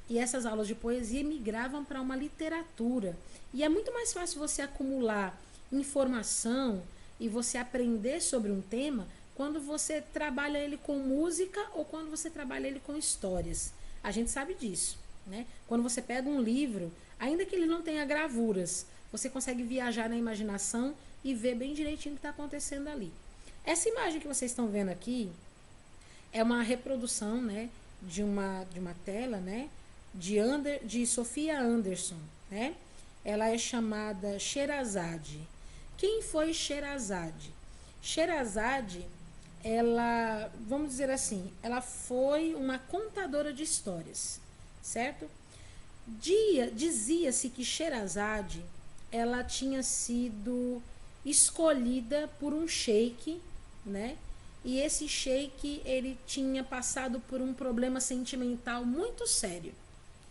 E essas aulas de poesia migravam para uma literatura. E é muito mais fácil você acumular informação e você aprender sobre um tema quando você trabalha ele com música ou quando você trabalha ele com histórias. A gente sabe disso, né? Quando você pega um livro, ainda que ele não tenha gravuras, você consegue viajar na imaginação e ver bem direitinho o que está acontecendo ali. Essa imagem que vocês estão vendo aqui é uma reprodução, né, de uma tela, né, de Sofia Anderson, né? Ela é chamada Sherazade. Quem foi Sherazade? Sherazade, ela, vamos dizer assim, ela foi uma contadora de histórias, certo? Dizia-se que Sherazade, ela tinha sido escolhida por um sheik, né? E esse sheik, ele tinha passado por um problema sentimental muito sério,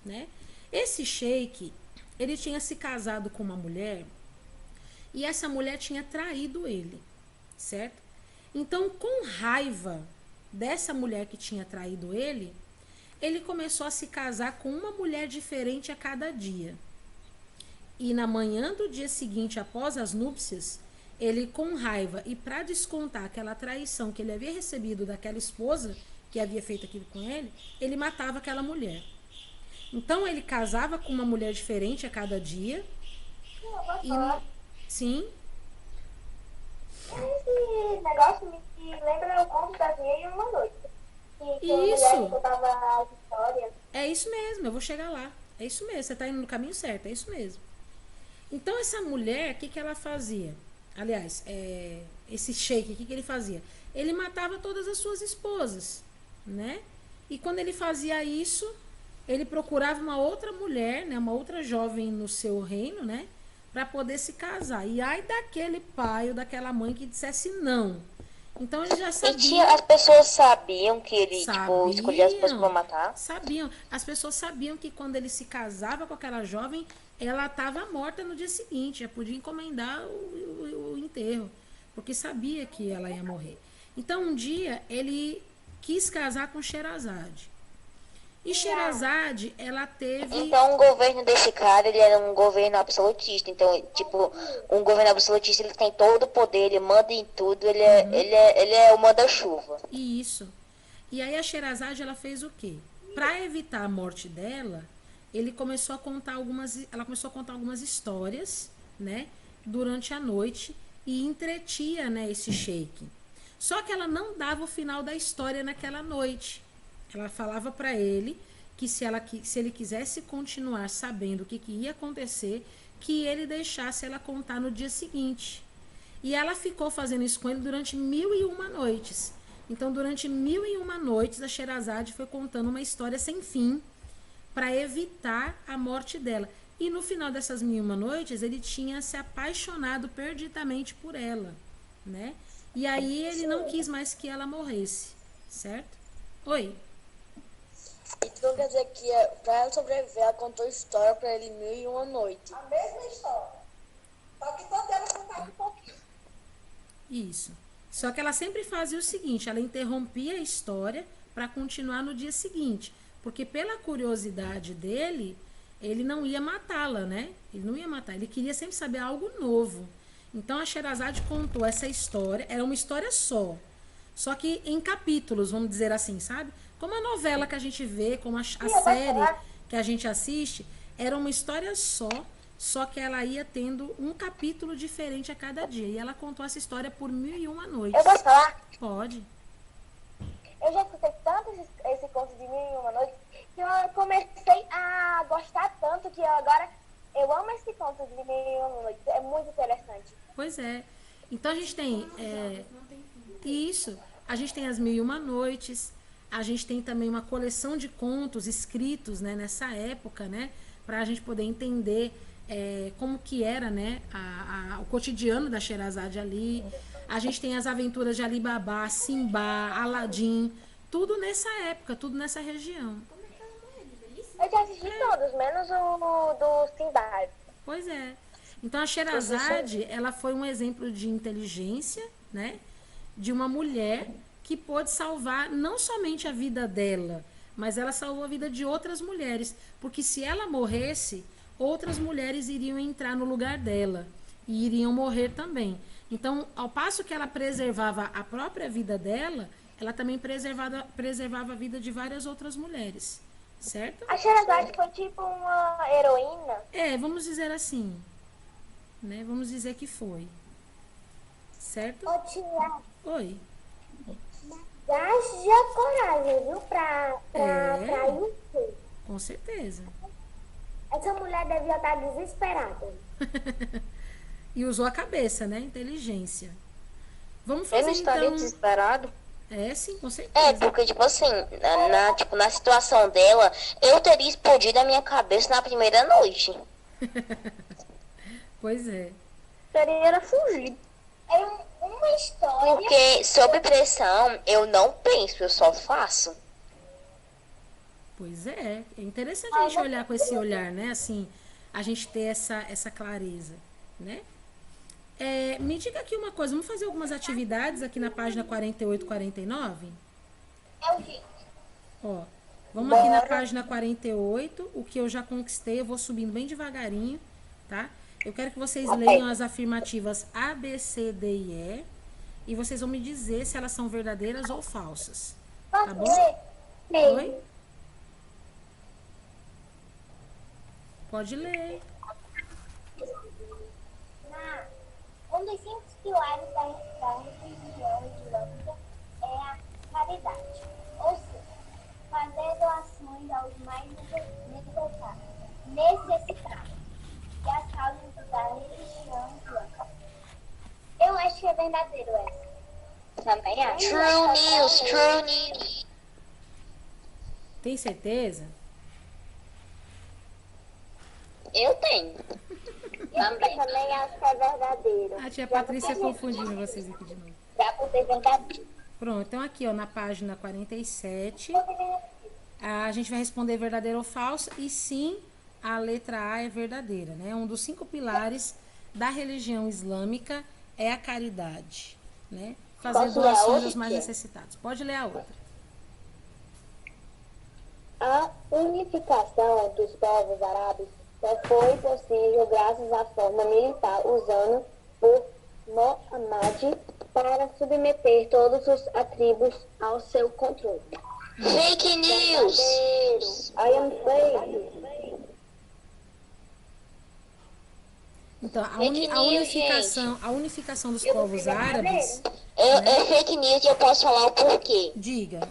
né? Esse sheik, ele tinha se casado com uma mulher e essa mulher tinha traído ele, certo? Então, com raiva dessa mulher que tinha traído ele começou a se casar com uma mulher diferente a cada dia. E na manhã do dia seguinte, após as núpcias, ele, com raiva e para descontar aquela traição que ele havia recebido daquela esposa que havia feito aquilo com ele matava aquela mulher. Então, ele casava com uma mulher diferente a cada dia. Sim. Esse negócio me lembra o conto das Mil e Uma Noites. Isso. As histórias. É isso mesmo, eu vou chegar lá. É isso mesmo, você está indo no caminho certo, é isso mesmo. Então, essa mulher, o que ela fazia? Aliás, esse sheik, o que ele fazia? Ele matava todas as suas esposas, né? E quando ele fazia isso, ele procurava uma outra mulher, né, uma outra jovem no seu reino, né, para poder se casar. E ai daquele pai ou daquela mãe que dissesse não. Então ele já sabia. As pessoas sabiam que ele, tipo, escolhia as pessoas pra matar? Sabiam. As pessoas sabiam que quando ele se casava com aquela jovem, ela estava morta no dia seguinte. Já podia encomendar o enterro. Porque sabia que ela ia morrer. Então um dia ele quis casar com Sherazade. E Sherazade, ela teve... Então o governo desse cara, ele era um governo absolutista. Então, tipo, um governo absolutista, ele tem todo o poder, ele manda em tudo, ele é o manda-chuva. Isso. E aí a Sherazade, ela fez o quê? Para evitar a morte dela, ela começou a contar algumas histórias, né, durante a noite e entretia, né, esse sheik. Só que ela não dava o final da história naquela noite. Ela falava para ele que se ele quisesse continuar sabendo o que ia acontecer, que ele deixasse ela contar no dia seguinte. E ela ficou fazendo isso com ele durante 1001 noites. Então, durante 1001 noites, a Sherazade foi contando uma história sem fim para evitar a morte dela. E no final dessas 1001 noites, ele tinha se apaixonado perdidamente por ela, né? E aí ele não quis mais que ela morresse, certo? Oi. Então quer dizer que pra ela sobreviver, ela contou história pra ele 1001 noites. A mesma história. Só que toda ela contava um pouquinho. Isso. Só que ela sempre fazia o seguinte, ela interrompia a história para continuar no dia seguinte. Porque pela curiosidade dele, ele não ia matá-la, né? Ele não ia matar, ele queria sempre saber algo novo. Então a Sherazade contou essa história, era uma história só que em capítulos, vamos dizer assim, sabe? Como a novela que a gente vê, como a série que a gente assiste, era uma história só que ela ia tendo um capítulo diferente a cada dia. E ela contou essa história por 1001 noites. Eu posso falar? Pode. Eu já escutei tanto esse conto de 1001 noites que eu comecei a gostar tanto que agora eu amo esse conto de 1001 noites. É muito interessante. Pois é. Então a gente tem isso. A gente tem as 1001 noites. A gente tem também uma coleção de contos escritos, né, nessa época, né, para a gente poder entender como que era, né, o cotidiano da Sherazade ali. A gente tem as aventuras de Ali Baba, Simba, Aladim, tudo nessa época, tudo nessa região. Eu já assisti todos, menos o do Simba. Pois é. Então a Sherazade, ela foi um exemplo de inteligência, né, de uma mulher que pôde salvar não somente a vida dela, mas ela salvou a vida de outras mulheres. Porque se ela morresse, outras mulheres iriam entrar no lugar dela e iriam morrer também. Então, ao passo que ela preservava a própria vida dela, ela também preservava a vida de várias outras mulheres. Certo? A Sherazade foi tipo uma heroína? Vamos dizer assim. Né? Vamos dizer que foi. Certo? Ô, tia, Oi. haja coragem, viu? Pra isso. Com certeza. Essa mulher devia estar desesperada. E usou a cabeça, né? Inteligência. Vamos Eu fazer não estaria então... desesperado? Sim, com certeza. Porque, tipo assim, na situação dela, eu teria explodido a minha cabeça na primeira noite. Pois é. Seria era fugir. É uma história. Porque, sob pressão, eu não penso, eu só faço. Pois é. É interessante a gente olhar com esse olhar, né? Assim, a gente ter essa clareza, né? Me diga aqui uma coisa, vamos fazer algumas atividades aqui na página 48 e 49? É o quê? Ó, vamos aqui na página 48, o que eu já conquistei, eu vou subindo bem devagarinho, tá? Eu quero que vocês leiam as afirmativas A, B, C, D e E, e vocês vão me dizer se elas são verdadeiras ou falsas, tá bom? Oi? Pode ler. Um dos 5 pilares da religião islâmica é a caridade, ou seja, fazer doações aos mais necessitados e as causas da religião islâmica. Eu acho que é verdadeiro essa. Também acho. True news. Tem certeza? Eu tenho. Também. Também acho que é verdadeiro. A tia Patrícia confundindo vocês aqui de novo. Dá por ser verdadeiro. Pronto, então aqui, ó, na página 47, a gente vai responder verdadeiro ou falso, e sim, a letra A é verdadeira, né? Um dos 5 pilares da religião islâmica é a caridade, né? Fazer Posso ler a doações outra, aos mais tia? necessitados. Pode ler a outra. A unificação dos povos árabes só foi possível graças à forma militar usada por Muhammad para submeter todos os tribos ao seu controle. Fake news! I am fake. Então, Fake news, a unificação dos povos árabes, É fake news e eu posso falar o porquê. diga,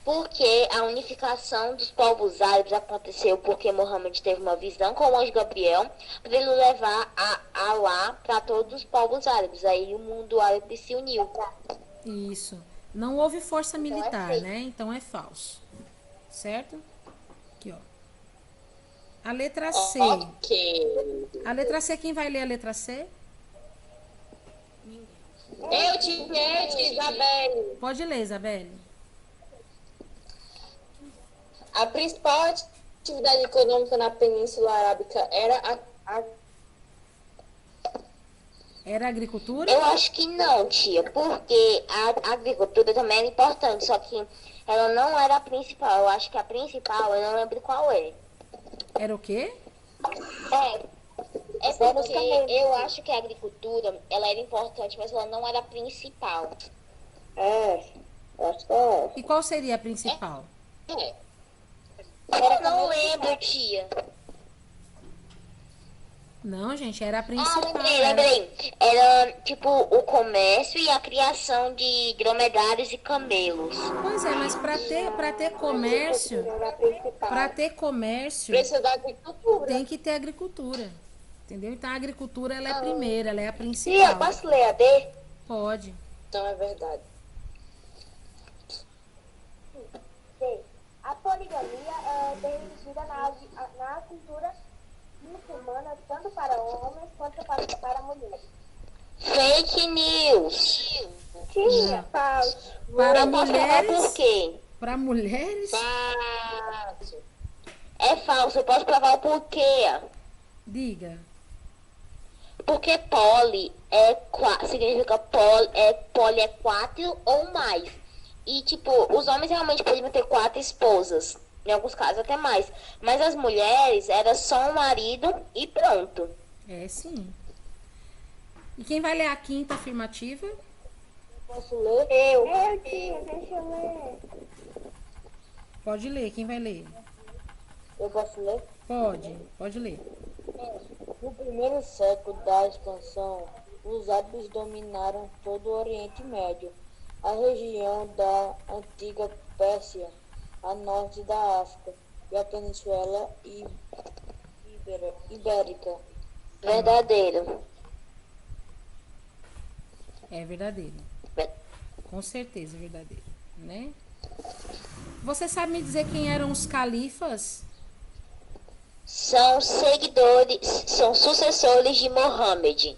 Porque a unificação dos povos árabes aconteceu porque Mohammed teve uma visão com o anjo Gabriel para ele levar a Alá para todos os povos árabes. Aí o mundo árabe se uniu. isso. Não houve força militar, fake. né? Então é falso. Certo? Aqui, ó. A letra C. Ok. A letra C, quem vai ler a letra C? Eu te Isabelle. Pode ler, Isabelle. A principal atividade econômica na Península Arábica era Era a agricultura? Eu acho que não, tia, porque a agricultura também era importante, só que ela não era a principal. Eu acho que a principal, eu não lembro qual é. Era o quê? É porque eu acho que a agricultura, ela era importante, mas ela não era a principal. Acho que é. E qual seria a principal? Eu não lembro, tia. Não, gente, era a principal. Lembrei. Era tipo o comércio e a criação de dromedários e camelos. Pois é, mas para ter comércio, precisa da agricultura. tem que ter agricultura. Entendeu? Então a agricultura ela é a primeira, ela é a Tia, principal. posso ler a D? Pode. Então é verdade. A poligamia é permitida na cultura muçulmana, tanto para homens quanto para mulheres. Fake news. Tinha, falso. Para Eu posso provar por mulheres, quê? para mulheres, Fácil. É falso, eu posso provar o porquê. diga. Porque significa poli é 4 ou mais. E, tipo, os homens realmente podiam ter 4 esposas. Em alguns casos até mais. Mas as mulheres era só um marido e pronto. É sim. E quem vai ler a quinta afirmativa? Posso ler? Tia, deixa eu ler. Pode ler, quem vai ler? Eu posso ler? Pode ler. No primeiro século da expansão, os árabes dominaram todo o Oriente Médio, a região da antiga Pérsia, a norte da África e a Península Ibérica. Verdadeiro. É verdadeiro. Com certeza é verdadeiro, né? Você sabe me dizer quem eram os califas? São sucessores de Mohammed.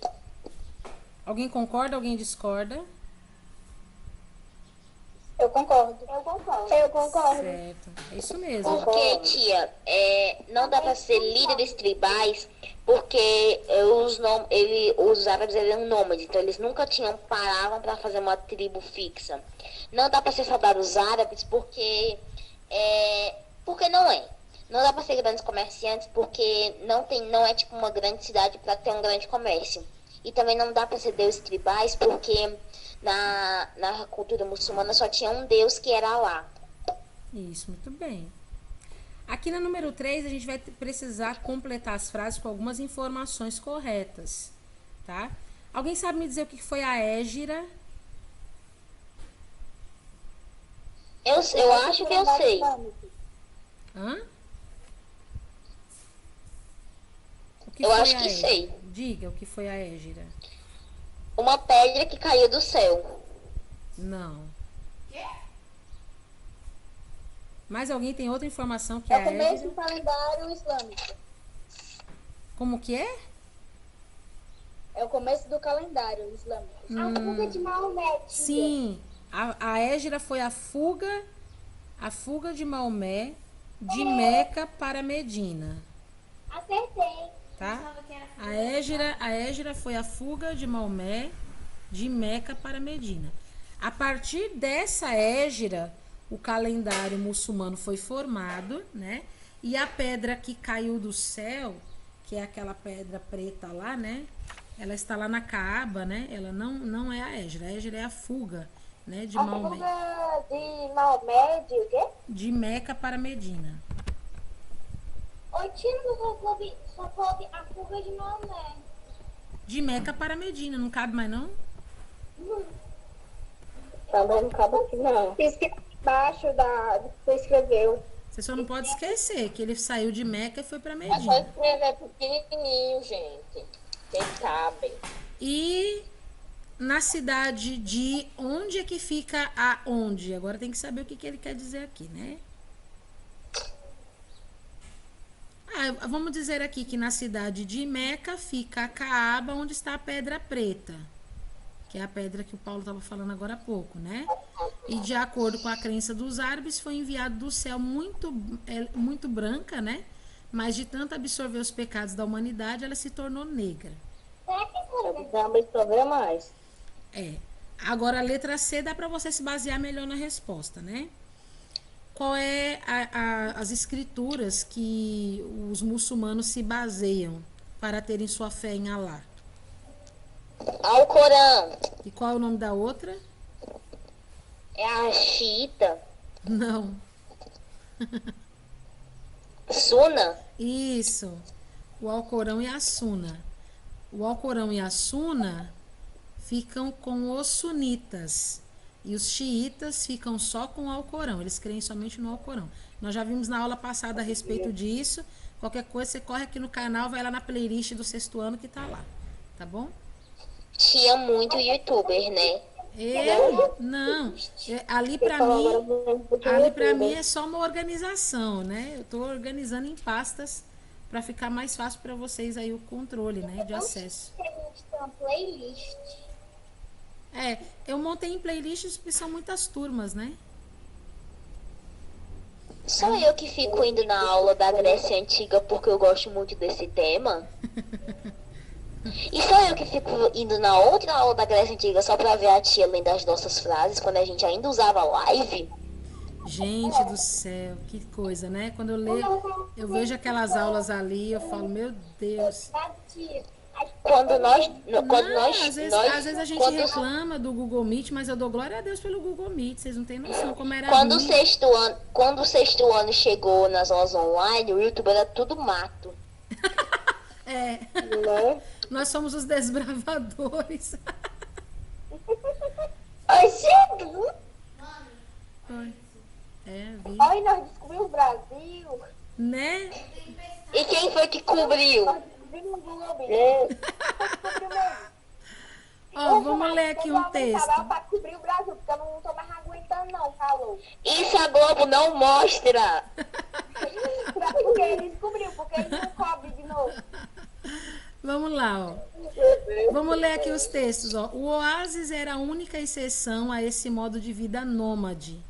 Alguém concorda, alguém discorda? Eu concordo. Eu concordo. Certo, é isso mesmo. Porque, tia, não dá pra ser líderes tribais porque os árabes eram nômades, então eles nunca paravam pra fazer uma tribo fixa. Não dá pra ser soldados árabes porque não é. Não dá pra ser grandes comerciantes porque não é tipo uma grande cidade pra ter um grande comércio. E também não dá pra ser deuses tribais porque na cultura muçulmana só tinha um deus que era Alá. Isso, muito bem. Aqui na número 3, a gente vai precisar completar as frases com algumas informações corretas, tá? Alguém sabe me dizer o que foi a hégira? Eu acho que eu sei. Hã? O que Eu foi acho a que hégira? sei. Diga o que foi a hégira. Uma pedra que caiu do céu. Não. Mais alguém tem outra informação que é a hégira? do calendário islâmico. Como que é? É o começo do calendário islâmico. A fuga de Maomé. tia. Sim, a Hégira foi a fuga de Maomé de Meca para Medina, Acertei. tá? Pensava que era A Hégira foi a fuga de Maomé de Meca para Medina. A partir dessa Hégira, o calendário muçulmano foi formado, né? E a pedra que caiu do céu, que é aquela pedra preta lá, né? Ela está lá na Caaba, né? Ela não é a Hégira. A Hégira é a fuga, né? De A Maomé. fuga de Maomé de o quê? De Meca para Medina. Oi, tia, só coube a fuga de Maomé. De Meca para Medina, não cabe mais não? Também não cabe aqui, não. Escreve embaixo do que você escreveu. Você só não pode esquecer que ele saiu de Meca e foi para É só Medina. escrever pequenininho, gente. Quem cabe. E na cidade de onde é que fica a onde? Agora tem que saber o que, que ele quer dizer aqui, né? Vamos dizer aqui que na cidade de Meca fica a Caaba, onde está a pedra preta, que é a pedra que o Paulo estava falando agora há pouco, né? E de acordo com a crença dos árabes, foi enviado do céu muito branca, né? Mas de tanto absorver os pecados da humanidade, ela se tornou negra. Será que Eu vou absorver mais. É. Agora a letra C dá para você se basear melhor na resposta, né? Qual é as escrituras que os muçulmanos se baseiam para terem sua fé em Alá? Alcorão E qual é o nome da outra? é a xiita. Não. Suna. Isso. O Alcorão e a Suna. O Alcorão e a Suna ficam com os sunitas. E os xiitas ficam só com o Alcorão. Eles creem somente no Alcorão. Nós já vimos na aula passada a respeito disso. Qualquer coisa, você corre aqui no canal, vai lá na playlist do sexto ano que tá lá. Tá bom? Tinha muito youtuber, né? Eu? Não. Ali pra mim é só uma organização, né? Eu tô organizando em pastas para ficar mais fácil para vocês aí o controle, né, de acesso. a gente tem uma playlist? Eu montei em playlists porque são muitas turmas, né? Só eu que fico indo na aula da Grécia Antiga porque eu gosto muito desse tema. E só eu que fico indo na outra aula da Grécia Antiga só pra ver a tia lendo as nossas frases quando a gente ainda usava live. Gente do céu, que coisa, né? Quando eu vejo aquelas aulas ali, eu falo, meu Deus. Quando nós Às vezes a gente reclama do Google Meet, mas eu dou glória a Deus pelo Google Meet. Vocês não têm noção como era quando ruim. o sexto ano chegou nas aulas online, o YouTube era tudo mato. Nós somos os desbravadores. Ai, gente! Vi. Aí nós descobrimos o Brasil. Né? E quem foi que cobriu? Descobrimos o Globo. Ó, vamos ler aqui um texto. Pra cobrir o Brasil, porque eu não tô mais aguentando, não, falou. Isso a Globo não mostra. Porque ele descobriu, porque ele não cobre de novo. Vamos lá, ó. Vamos ler aqui os textos, ó. O oásis era a única exceção a esse modo de vida nômade.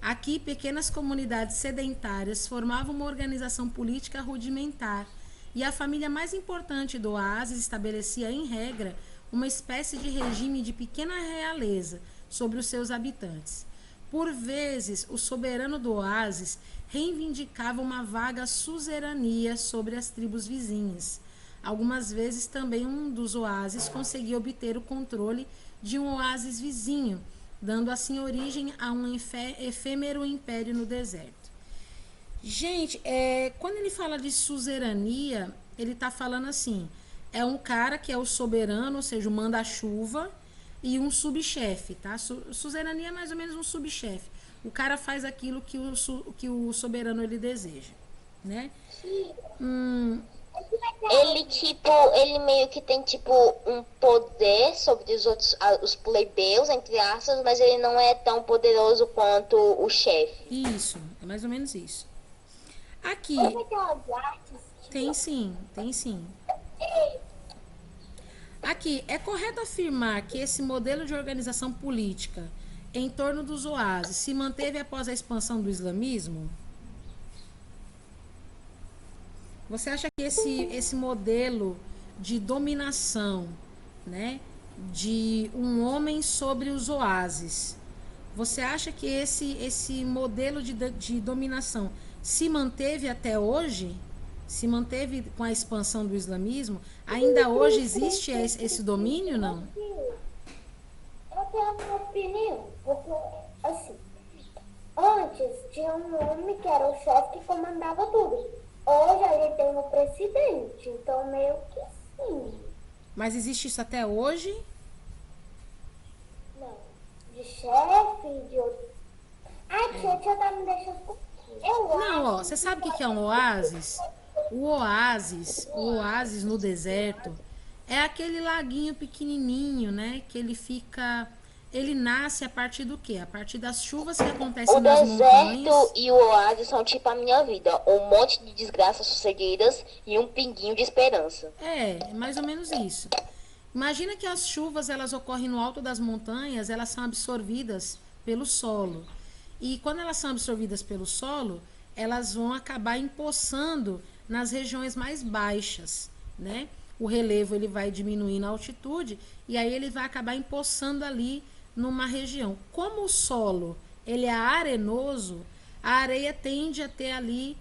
Aqui, pequenas comunidades sedentárias formavam uma organização política rudimentar, e a família mais importante do oásis estabelecia, em regra, uma espécie de regime de pequena realeza sobre os seus habitantes. Por vezes, o soberano do oásis reivindicava uma vaga suzerania sobre as tribos vizinhas. Algumas vezes também um dos oásis conseguia obter o controle de um oásis vizinho, dando assim origem a um efêmero império no deserto. Gente, quando ele fala de suzerania, ele está falando assim, é um cara que é o soberano, ou seja, o manda-chuva, e um subchefe, tá? Suzerania é mais ou menos um subchefe. O cara faz aquilo que o soberano ele deseja, né? Ele meio que tem um poder sobre os outros, os plebeus, entre aspas, mas ele não é tão poderoso quanto o chefe. Isso, é mais ou menos isso. Aqui. Tem sim, tem sim. Aqui, é correto afirmar que esse modelo de organização política em torno dos oásis se manteve após a expansão do islamismo? Você acha que esse modelo de dominação, né, de um homem sobre os oásis, você acha que esse modelo de dominação se manteve até hoje? Se manteve com a expansão do islamismo? Ainda hoje existe esse domínio, não? Eu tenho a minha opinião, porque, assim, antes tinha um homem que era o chefe que comandava tudo. Hoje a gente tem um presidente, então meio que sim. Mas existe isso até hoje? Não, de chefe, de outro. Ai, tia tá me deixando... Não, ó, você sabe o que é um oásis? O oásis no deserto é aquele laguinho pequenininho, né? Que ele nasce a partir do quê? A partir das chuvas que acontecem nas montanhas. O deserto e o oásis são tipo a minha vida. Um monte de desgraças sucedidas e um pinguinho de esperança. É mais ou menos isso. Imagina que as chuvas, elas ocorrem no alto das montanhas, elas são absorvidas pelo solo. E quando elas são absorvidas pelo solo, elas vão acabar empoçando nas regiões mais baixas, né? O relevo ele vai diminuir na altitude e aí ele vai acabar empoçando ali numa região. Como o solo ele é arenoso, a areia tende a ter ali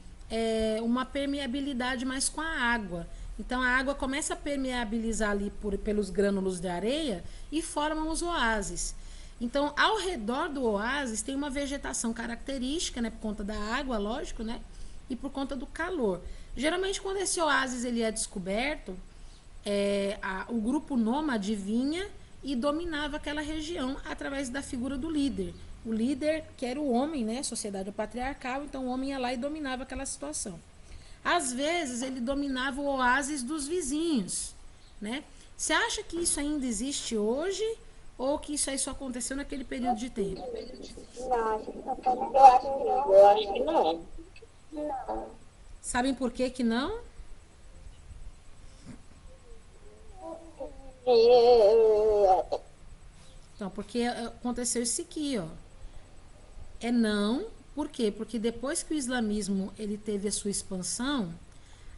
uma permeabilidade mais com a água. Então a água começa a permeabilizar ali pelos grânulos de areia e formam os oásis. Então, ao redor do oásis tem uma vegetação característica, né, por conta da água, lógico, né, e por conta do calor. Geralmente, quando esse oásis ele é descoberto, o grupo nômade vinha e dominava aquela região através da figura do líder. O líder, que era o homem, né, sociedade patriarcal, então o homem ia lá e dominava aquela situação. Às vezes, ele dominava o oásis dos vizinhos, né? Você acha que isso ainda existe hoje? Ou que isso aí só aconteceu naquele período de tempo? Não, acho que só foi eu acho que não. Não. Sabem por que não? Então, porque aconteceu isso aqui, ó. É não, por quê? Porque depois que o islamismo ele teve a sua expansão,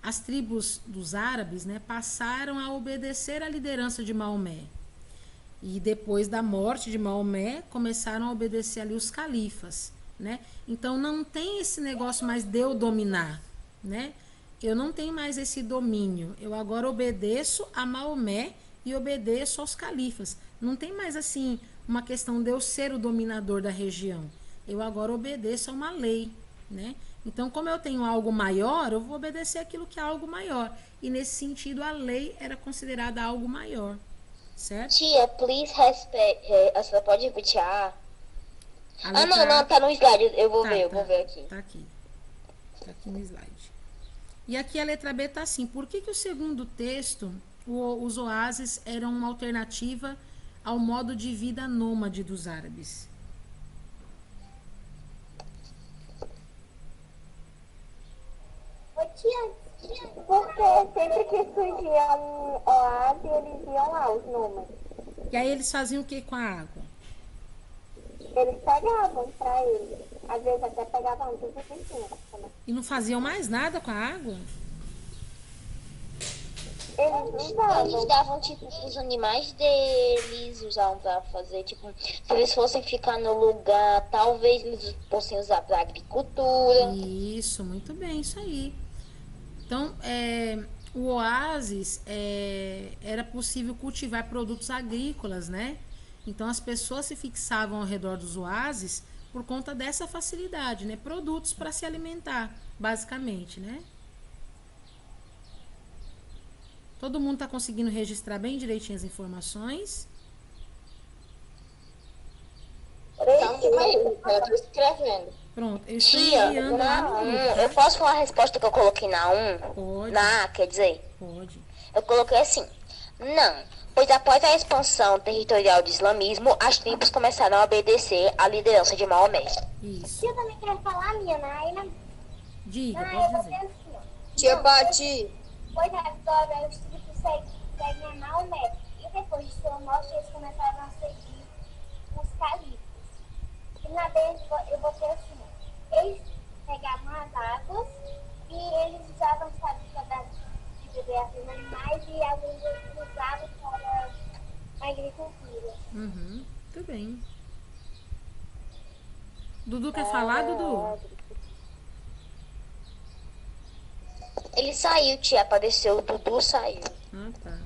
as tribos dos árabes, né, passaram a obedecer à liderança de Maomé. E depois da morte de Maomé, começaram a obedecer ali os califas, né? Então não tem esse negócio mais de eu dominar, né? Eu não tenho mais esse domínio. Eu agora obedeço a Maomé e obedeço aos califas. Não tem mais assim uma questão de eu ser o dominador da região. Eu agora obedeço a uma lei, né? Então, como eu tenho algo maior, eu vou obedecer aquilo que é algo maior. E nesse sentido, a lei era considerada algo maior. Certo? Tia, please respect. Você pode repetir? Não, tá no slide. Eu vou ver aqui. Tá aqui. Tá aqui no slide. E aqui a letra B tá assim. Por que o segundo texto, os oásis eram uma alternativa ao modo de vida nômade dos árabes? Porque sempre que surgia um oásis, eles iam lá, os nômades. E aí eles faziam o que com a água? Eles pegavam pra eles. Às vezes até pegavam tudo vizinhos. E não faziam mais nada com a água? Eles davam, tipo, os animais deles, usavam pra fazer, tipo, se eles fossem ficar no lugar, talvez eles fossem usar pra agricultura. Isso, muito bem, isso aí. Então, o oásis era possível cultivar produtos agrícolas, né? Então, as pessoas se fixavam ao redor dos oásis por conta dessa facilidade, né? Produtos para se alimentar, basicamente, né? Todo mundo está conseguindo registrar bem direitinho as informações? Eu tô escrevendo. Pronto, eu estou Tia, enviando lá no grupo, tá? eu posso falar a resposta que eu coloquei na 1? Pode. Na A, quer dizer? Pode. Eu coloquei assim, não, pois após a expansão territorial do islamismo, as tribos começaram a obedecer à liderança de Maomé. Isso. Eu também quero falar, minha Naina. Diga, Eu pode vou dizer. dizer assim, ó. Tia Pati. Pois agora os tribos seguem a Maomé. E depois de sua morte, eles começaram a seguir os califas. E na deles eu vou ter assim, eles pegavam as águas e eles usavam os califas de beber os animais e alguns eles usavam para a agricultura. Muito bem. Dudu quer falar, Dudu? Ele saiu, tia, apareceu, o Dudu saiu. Ah, tá.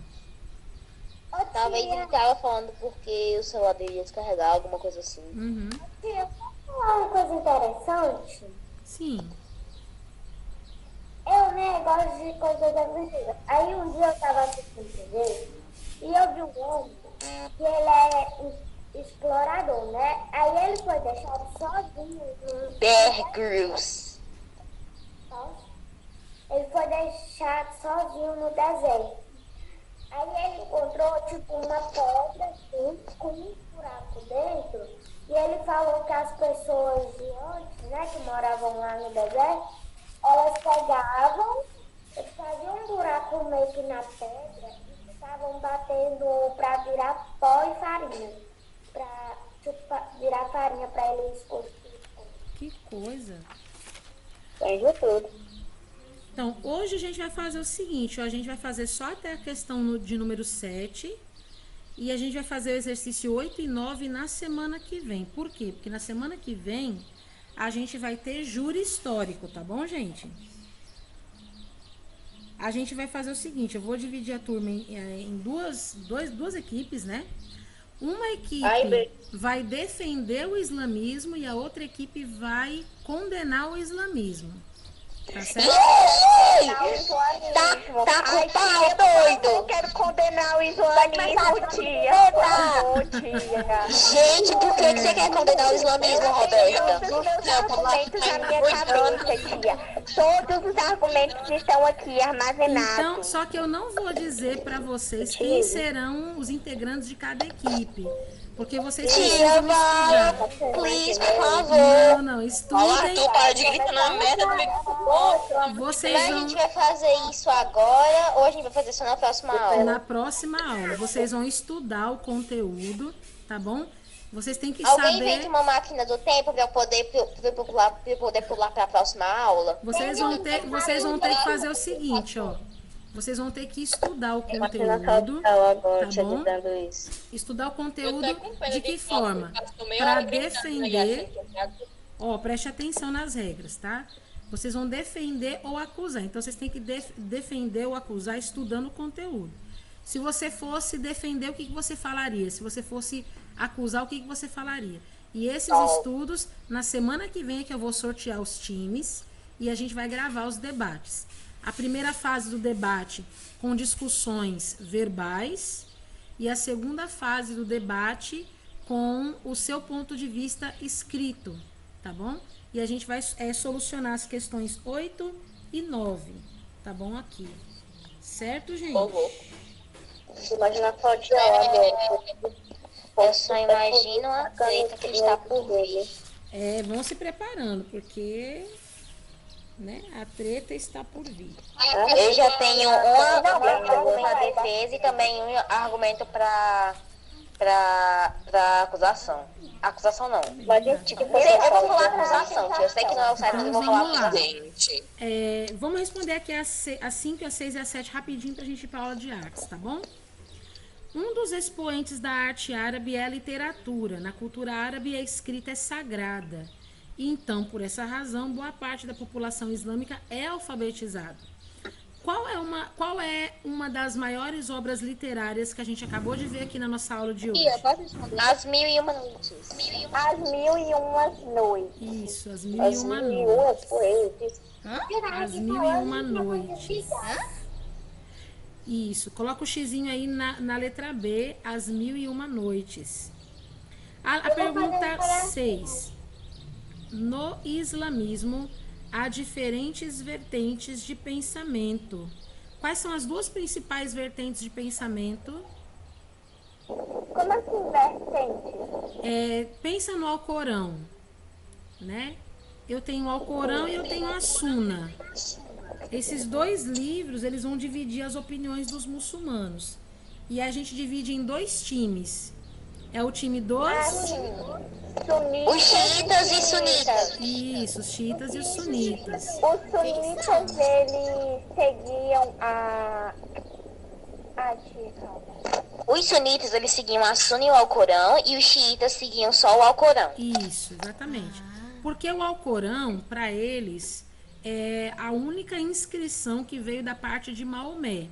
Ô, Talvez tia, ele tava falando porque o celular dele ia descarregar, alguma coisa assim. tia, posso falar uma coisa interessante? Sim. Eu, né, gosto de coisas das antigas. Aí um dia eu tava assistindo TV e eu vi um homem que ele é explorador, né? Aí ele foi deixado sozinho. Bear Grylls. Ele foi deixado sozinho no deserto. Aí ele encontrou, tipo, uma pedra, assim, com um buraco dentro. E ele falou que as pessoas de antes, né, que moravam lá no deserto, elas pegavam, eles faziam um buraco meio que na pedra e ficavam batendo pra virar pó e farinha. Pra, tipo, virar farinha pra eles construírem. Que coisa. Entende tudo. Então, hoje a gente vai fazer o seguinte, ó, a gente vai fazer só até a questão de número 7 e a gente vai fazer o exercício 8 e 9 na semana que vem. Por quê? Porque na semana que vem a gente vai ter júri histórico, tá bom, gente? A gente vai fazer o seguinte, eu vou dividir a turma em duas equipes, né? Uma equipe vai defender o islamismo e a outra equipe vai condenar o islamismo. Tá certo? Tá com o pau doido. Eu quero condenar o islamismo, tia. Por favor, tia. Gente, por que você quer condenar o islamismo, Roberta? Todos os meus argumentos na minha cabeça, tia. Todos os argumentos estão aqui armazenados. Então, só que eu não vou dizer para vocês quem serão os integrantes de cada equipe. Porque vocês Tia, precisam vai. estudar. Please, por favor. Não, Olha, estudem. tu para de gritar na merda do microfone. Vocês Mas a vão gente vai fazer isso agora ou a gente vai fazer isso na próxima aula? na próxima aula. Vocês vão estudar o conteúdo, tá bom? Vocês têm que Alguém saber. inventa uma máquina do tempo para eu poder pular para a próxima aula? Vocês vão ter que fazer o seguinte, ó. Vocês vão ter que estudar o conteúdo, agora, tá bom? dizendo isso. Estudar o Eu tô conteúdo com pena de que nossa, forma? gastou meia Para hora gritando aí, defender. achando que eu Ó, preste atenção nas regras, tá? Vocês vão defender ou acusar. Então, vocês têm que defender ou acusar estudando o conteúdo. Se você fosse defender, o que você falaria? Se você fosse acusar, o que você falaria? E esses estudos, na semana que vem é que eu vou sortear os times e a gente vai gravar os debates. A primeira fase do debate com discussões verbais e a segunda fase do debate com o seu ponto de vista escrito, tá bom? E a gente vai solucionar as questões 8 e 9, tá bom? Aqui. Certo, gente? Imagina qual dia eu só imagino a treta que está por vir. Vão se preparando, porque né, a treta está por vir. Eu já tenho um argumento para defesa e também um argumento para acusação. Acusação não. Eu vou falar acusação, tia. Eu sei que não é o certo, mas eu vou falar Vamos lá. acusação. Gente, Vamos responder aqui as 5, as 6 e as 7 rapidinho pra gente ir pra aula de artes, tá bom? Um dos expoentes da arte árabe é a literatura. Na cultura árabe, a escrita é sagrada. E então, por essa razão, boa parte da população islâmica é alfabetizada. Qual é uma das maiores obras literárias que a gente acabou de ver aqui na nossa aula de hoje? Tia, posso responder? As 1001 noites. As 1001 noites. Isso, as 1001 noites. As 1001 noites. Isso, coloca o xizinho aí na letra B, as 1001 noites. A pergunta 6. No islamismo, há diferentes vertentes de pensamento. Quais são as duas principais vertentes de pensamento? Como assim, vertente? Pensa no Alcorão, né? Eu tenho o Alcorão e eu tenho a Suna. Esses dois livros, eles vão dividir as opiniões dos muçulmanos. E a gente divide em 2 times. É o time dos... Os xiitas e sunitas. Isso, os xiitas e os sunitas. Os sunitas, eles seguiam a... Os sunitas, eles seguiam a Sunna e o Alcorão, e os xiitas seguiam só o Alcorão. Isso, exatamente. Porque o Alcorão, para eles, é a única inscrição que veio da parte de Maomé.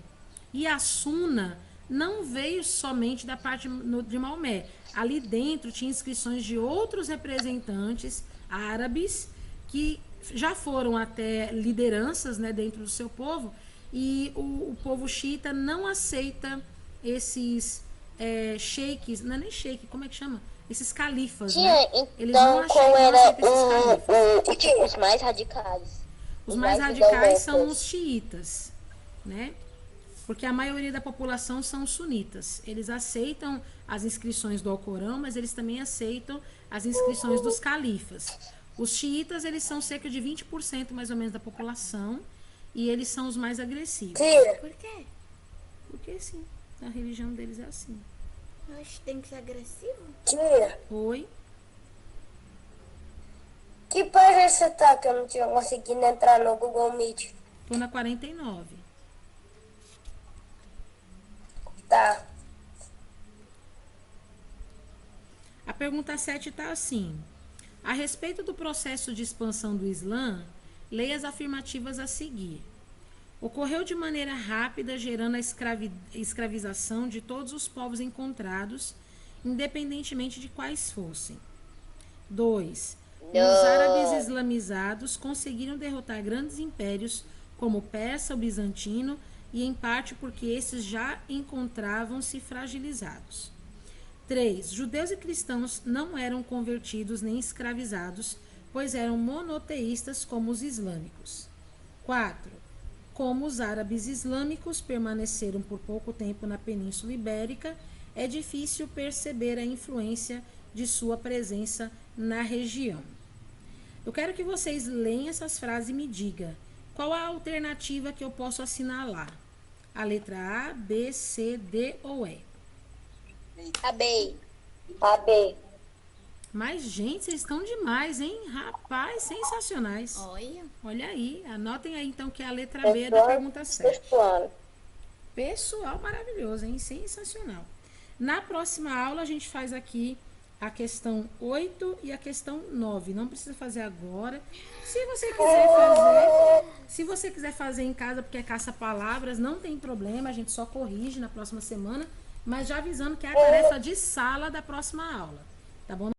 E a Sunna não veio somente da parte de Maomé. Ali dentro tinha inscrições de outros representantes árabes que já foram até lideranças, né, dentro do seu povo, e o povo xiita não aceita esses sheiks, não é nem sheik, como é que chama? Esses califas, né? Eles não qual não era aceitam esses califas. os mais radicais? Os mais radicais são os xiitas, né? Porque a maioria da população são sunitas. Eles aceitam as inscrições do Alcorão, mas eles também aceitam as inscrições dos califas. Os xiitas, eles são cerca de 20% mais ou menos da população, e eles são os mais agressivos. Por quê? Porque sim, a religião deles é assim. Oxe, tem que ser agressivo? Tia, Oi? que página você tá que eu não tinha conseguido entrar no Google Meet? Tô na 49. Tá. A pergunta 7 está assim. A respeito do processo de expansão do Islã, leia as afirmativas a seguir. Ocorreu de maneira rápida, gerando a escravização de todos os povos encontrados, independentemente de quais fossem. 2. Os árabes islamizados conseguiram derrotar grandes impérios como o persa, o bizantino, e em parte porque esses já encontravam-se fragilizados. 3. Judeus e cristãos não eram convertidos nem escravizados, pois eram monoteístas como os islâmicos. 4. Como os árabes islâmicos permaneceram por pouco tempo na Península Ibérica, é difícil perceber a influência de sua presença na região. Eu quero que vocês leiam essas frases e me digam qual a alternativa que eu posso assinalar. A letra A, B, C, D ou E? A B. A B. Mas, gente, vocês estão demais, hein? Rapaz, sensacionais. Olha. Olha aí, anotem aí então que é a letra B da pergunta 7. Pessoal maravilhoso, hein? Sensacional. Na próxima aula a gente faz aqui a questão 8 e a questão 9. Não precisa fazer agora. Se você quiser fazer em casa porque é caça-palavras, não tem problema, a gente só corrige na próxima semana, mas já avisando que é a tarefa de sala da próxima aula, tá bom?